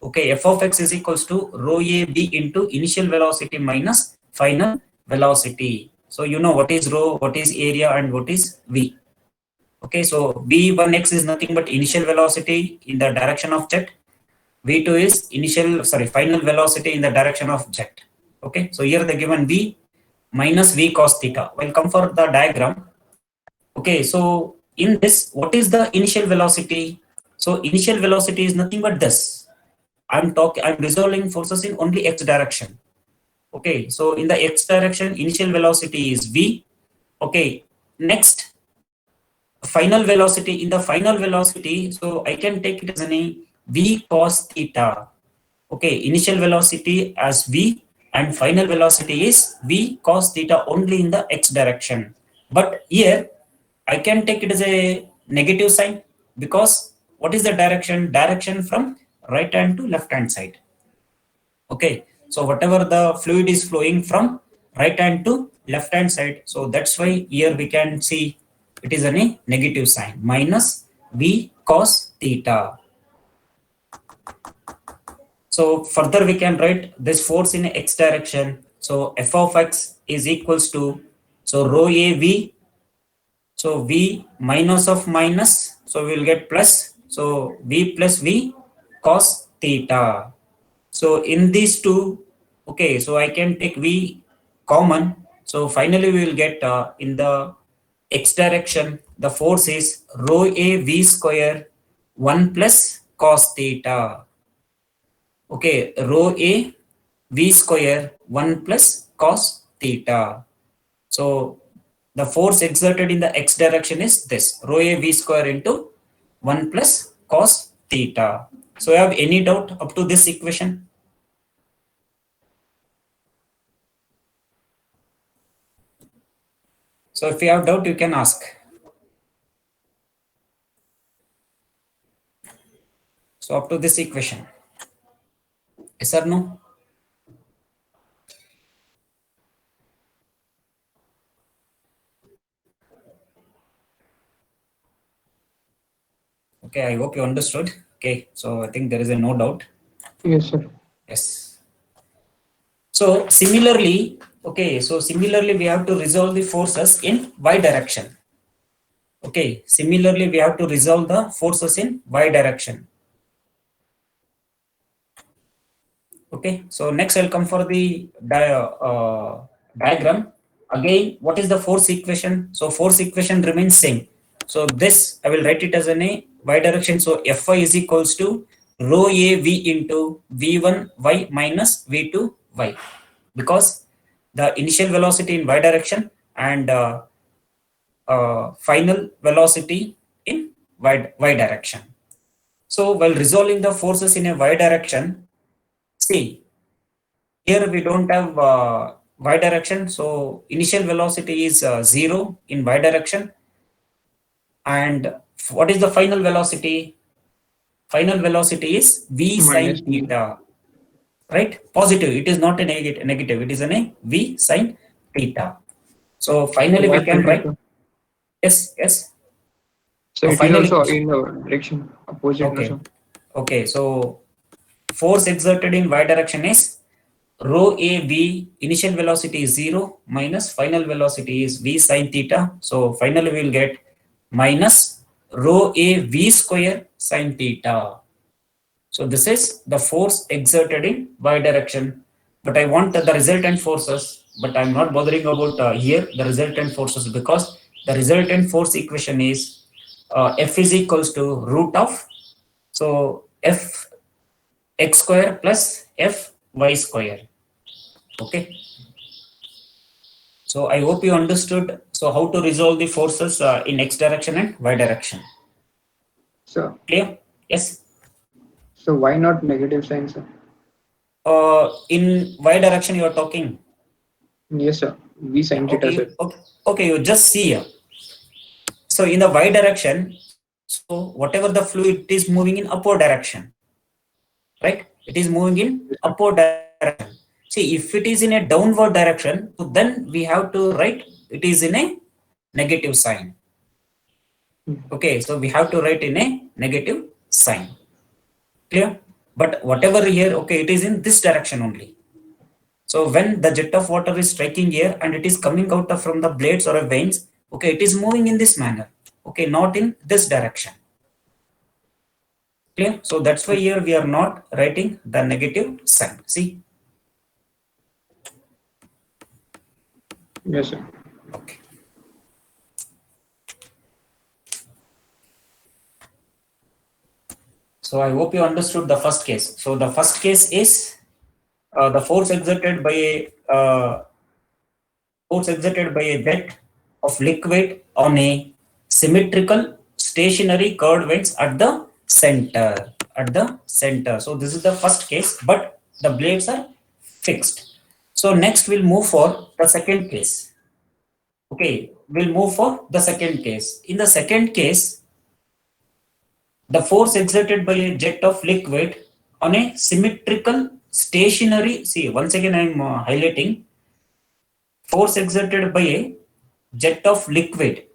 Okay, f of x is equals to rho a b into initial velocity minus final velocity. So you know what is rho, what is area, and what is v. Okay, so v1x is nothing but initial velocity in the direction of jet. v2 is final velocity in the direction of jet. Okay, so here the given v minus v cos theta. We'll come for the diagram. Okay, so in this, what is the initial velocity? So initial velocity is nothing but this. I'm resolving forces in only x direction. Okay, so in the x direction, initial velocity is v. Okay, next, final velocity. In the final velocity, so I can take it as a v cos theta. Okay, initial velocity as v and final velocity is v cos theta only in the x direction. But here, I can take it as a negative sign because what is the direction? Direction from right hand to left hand side. Okay, so whatever the fluid is flowing from right hand to left hand side, so that's why here we can see it is a negative sign minus v cos theta. So further we can write this force in x direction. So f of x is equals to so rho a v. So v minus of minus, so we will get plus. So v plus v cos theta. So in these two, okay, so I can take v common. So finally we will get in the x direction, the force is rho a v square 1 plus cos theta. Okay, rho a v square 1 plus cos theta. So the force exerted in the x direction is this rho a v square into 1 plus cos theta. So you have any doubt up to this equation? So if you have doubt, you can ask. So up to this equation, yes or no? Okay, I hope you understood. Okay, so I think there is a no doubt. Yes, sir. Yes. So similarly, okay, so similarly we have to resolve the forces in y direction. Okay, similarly we have to resolve the forces in y direction. Okay, so next I'll come for the diagram. Again, what is the force equation? So force equation remains same. So this I will write it as a y direction. So Fy is equals to rho a v into v1 y minus v2 y, because the initial velocity in y direction and final velocity in y direction. So while resolving the forces in a y direction, see here we don't have y direction, so initial velocity is 0 in y direction. And what is the final velocity? Final velocity is v Minus sine V. theta, right? Positive. It is not a negative. It is a v sine theta. So finally we What can write. theta? Yes. So it is finally, also in the direction opposite. okay. No, Okay. So force exerted in y direction is rho a v, initial velocity is 0 minus final velocity is v sine theta. So finally we will get minus rho a v square sine theta. So this is the force exerted in y direction. But I want the resultant forces, but I'm not bothering about here the resultant forces, because the resultant force equation is F is equals to root of, so F x square plus F y square. Okay. So I hope you understood. So how to resolve the forces in x direction and y direction. so Clear? Yes. so why not negative sign, sir? In y direction you are talking. Yes, sir. V sin theta, Okay. sir. Okay. You just see here. So in the y direction, so whatever the fluid is moving in upward direction, right? It is moving in upward direction. See, if it is in a downward direction, so then we have to write it is in a negative sign. Okay, so we have to write in a negative sign. Clear? But whatever here, okay, it is in this direction only. So when the jet of water is striking here and it is coming out of from the blades or veins, okay, it is moving in this manner. Okay, not in this direction. Clear? So that's why here we are not writing the negative sign. See? Yes, sir. Okay. So I hope you understood the first case. So the first case is the force exerted by a jet of liquid on a symmetrical stationary curved vents at the center. So this is the first case, but the blades are fixed. So next we'll move for the second case. Okay, we'll move for the second case. In the second case, the force exerted by a jet of liquid on a symmetrical stationary, see, once again I am highlighting, force exerted by a jet of liquid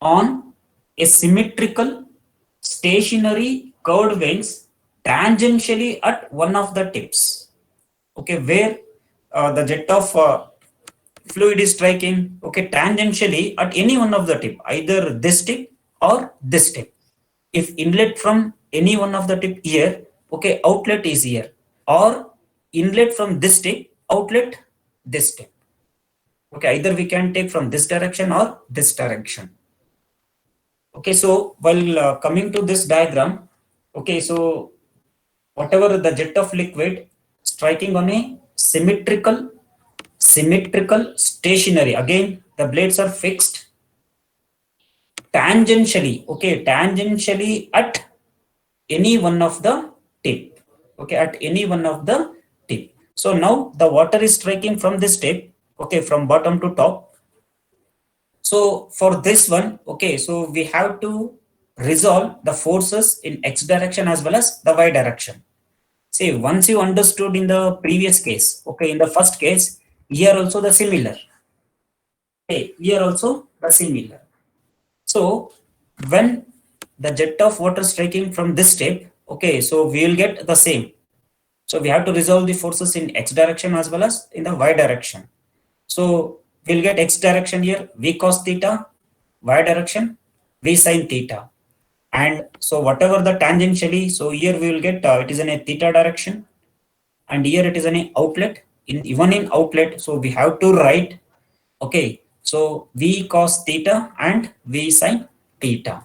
on a symmetrical stationary curved vanes tangentially at one of the tips. Okay, where the jet of fluid is striking, okay, tangentially at any one of the tip, either this tip or this tip. If inlet from any one of the tip here, okay, outlet is here, or inlet from this tip, outlet this tip. Okay, either we can take from this direction or this direction. Okay, so while coming to this diagram, okay, so whatever the jet of liquid striking on a symmetrical stationary, again the blades are fixed tangentially, okay, tangentially at any one of the tip, okay, at any one of the tip. So now the water is striking from this tip, okay, from bottom to top. So for this one, okay, so we have to resolve the forces in x direction as well as the y direction. See, once you understood in the previous case, okay, in the first case, here also the similar. Okay, here also the similar. So when the jet of water striking from this tip, okay, so we will get the same. So we have to resolve the forces in x direction as well as in the y direction. So we'll get x direction here, v cos theta, y direction, v sin theta. And so whatever the tangentially, so here we will get it is in a theta direction, and here it is in a outlet. Even in outlet, so we have to write, okay, so v cos theta and v sin theta.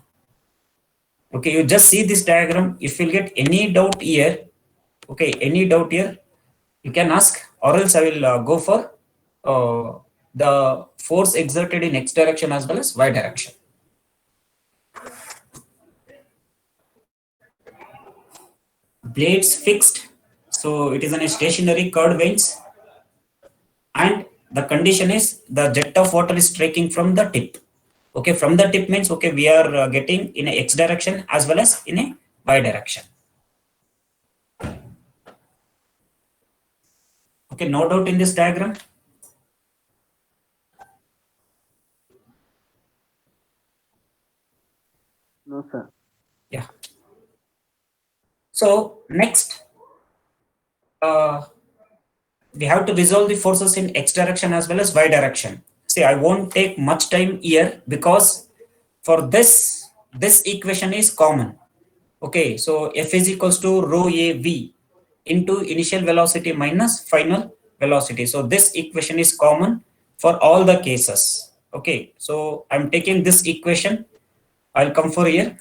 Okay, you just see this diagram. If you'll get any doubt here, okay, any doubt here, you can ask, or else I will go for the force exerted in x direction as well as y direction. Blades fixed So it is in a stationary curved veins, and the condition is the jet of water is striking from the tip. Okay, from the tip means okay, we are getting in a x direction as well as in a y direction. Okay, no doubt in this diagram. No, sir. Yeah. So next, we have to resolve the forces in x direction as well as y direction. See, I won't take much time here because for this equation is common. Okay, so F is equals to rho a v into initial velocity minus final velocity. So this equation is common for all the cases. Okay, so I'm taking this equation. I'll come for here.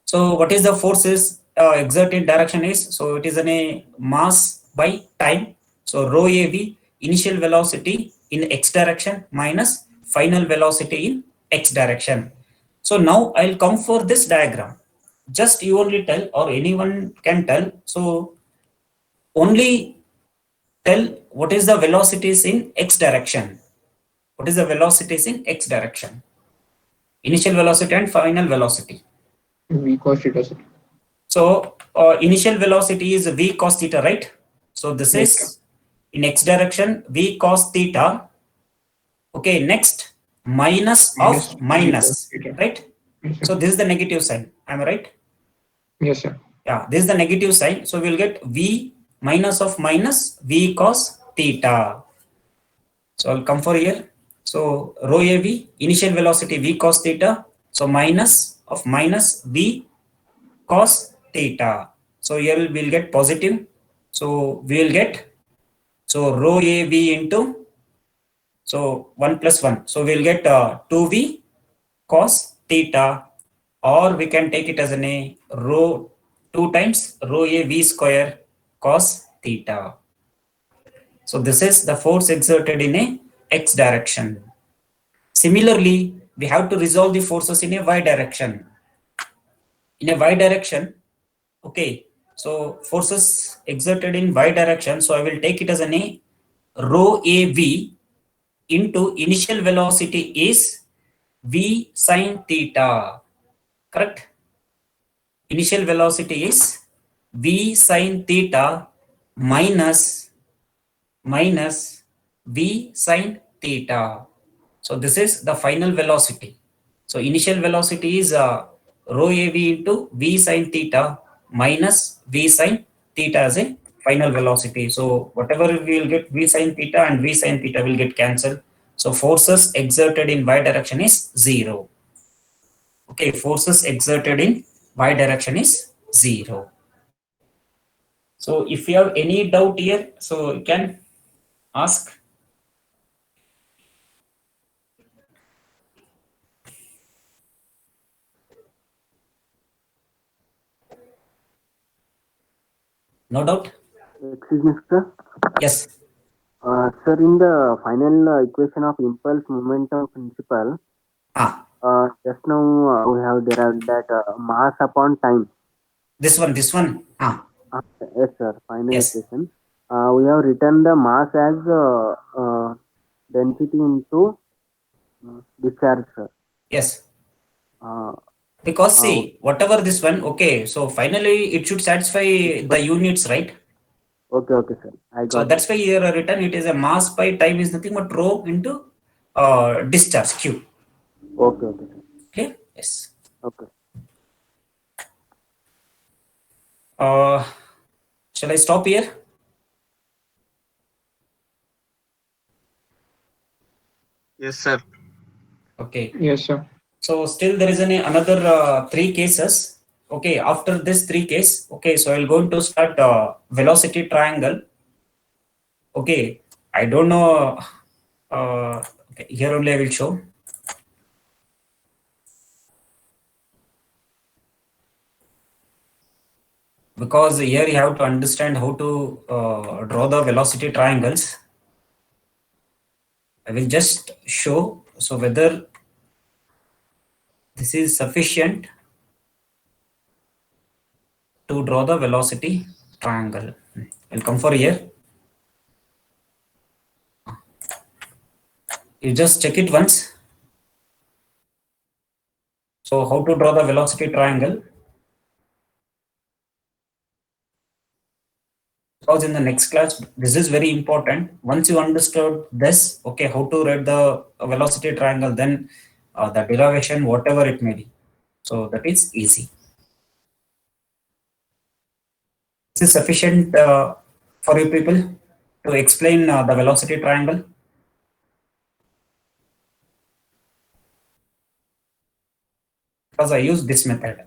So what is the forces exerted direction is? So it is in a mass by time. So rho AV initial velocity in x direction minus final velocity in x direction. So now I'll come for this diagram. Just you only tell, or anyone can tell. So only tell what is the velocities in x direction. What is the velocities in x direction? Initial velocity and final velocity. V cos theta, sir. So initial velocity is v cos theta, right? So this Yes, is in x direction v cos theta. Okay, next minus Minus of v minus, cos theta. right? Yes, sir. So this is the negative sign. Am I right? Yes, sir. Yeah, this is the negative sign. So we'll get v minus of minus v cos theta. So I'll come for here. So rho av initial velocity v cos theta. So minus of minus v cos theta. So here we'll get positive. So we will get rho a v into 1 plus 1. So we'll get 2v cos theta, or we can take it as a rho 2 times rho a v square cos theta. So this is the force exerted in a x direction. Similarly, we have to resolve the forces in a y direction. In a y direction, okay, so forces exerted in y direction, so I will take it as a rho a v into initial velocity is v sine theta, correct? Initial velocity is v sine theta minus v sine theta. So this is the final velocity. So initial velocity is rho av into v sine theta minus v sine theta as a final velocity. So whatever we will get v sine theta and v sine theta will get cancelled. So forces exerted in y direction is 0. Okay, forces exerted in y direction is 0. So if you have any doubt here, so you can ask. No doubt? Excuse me, sir. Yes. Sir, in the final equation of impulse momentum principle, just now we have derived that mass upon time. This one. Yes, sir. Final Yes. equation. We have written the mass as density into discharge, sir. Yes. Uh, Because see, whatever this one, okay, so finally it should satisfy the units, right? okay, sir. I So got that's why here written it is a mass by time is nothing but rho into discharge Q. it. Okay, sir. Okay? Yes. Okay. Shall I stop here? Yes, sir. Okay. Yes, sir. So still there is another 3 cases. Okay, after this 3 case, okay, so I'll going to start velocity triangle. Okay, I don't know. Okay, here only I will show. Because here you have to understand how to draw the velocity triangles. I will just show, so whether this is sufficient to draw the velocity triangle. I'll come for here. You just check it once. So how to draw the velocity triangle? Because in the next class, this is very important. Once you understood this, okay, how to write the velocity triangle, then the derivation, whatever it may be. So that is easy. This is sufficient for you people to explain the velocity triangle. Because I use this method.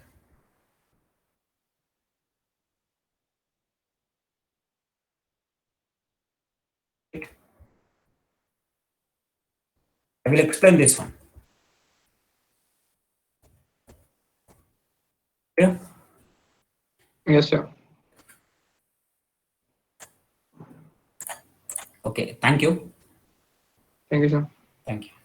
I will explain this one. Yeah. Yes, sir. Okay. Thank you. Thank you, sir. Thank you.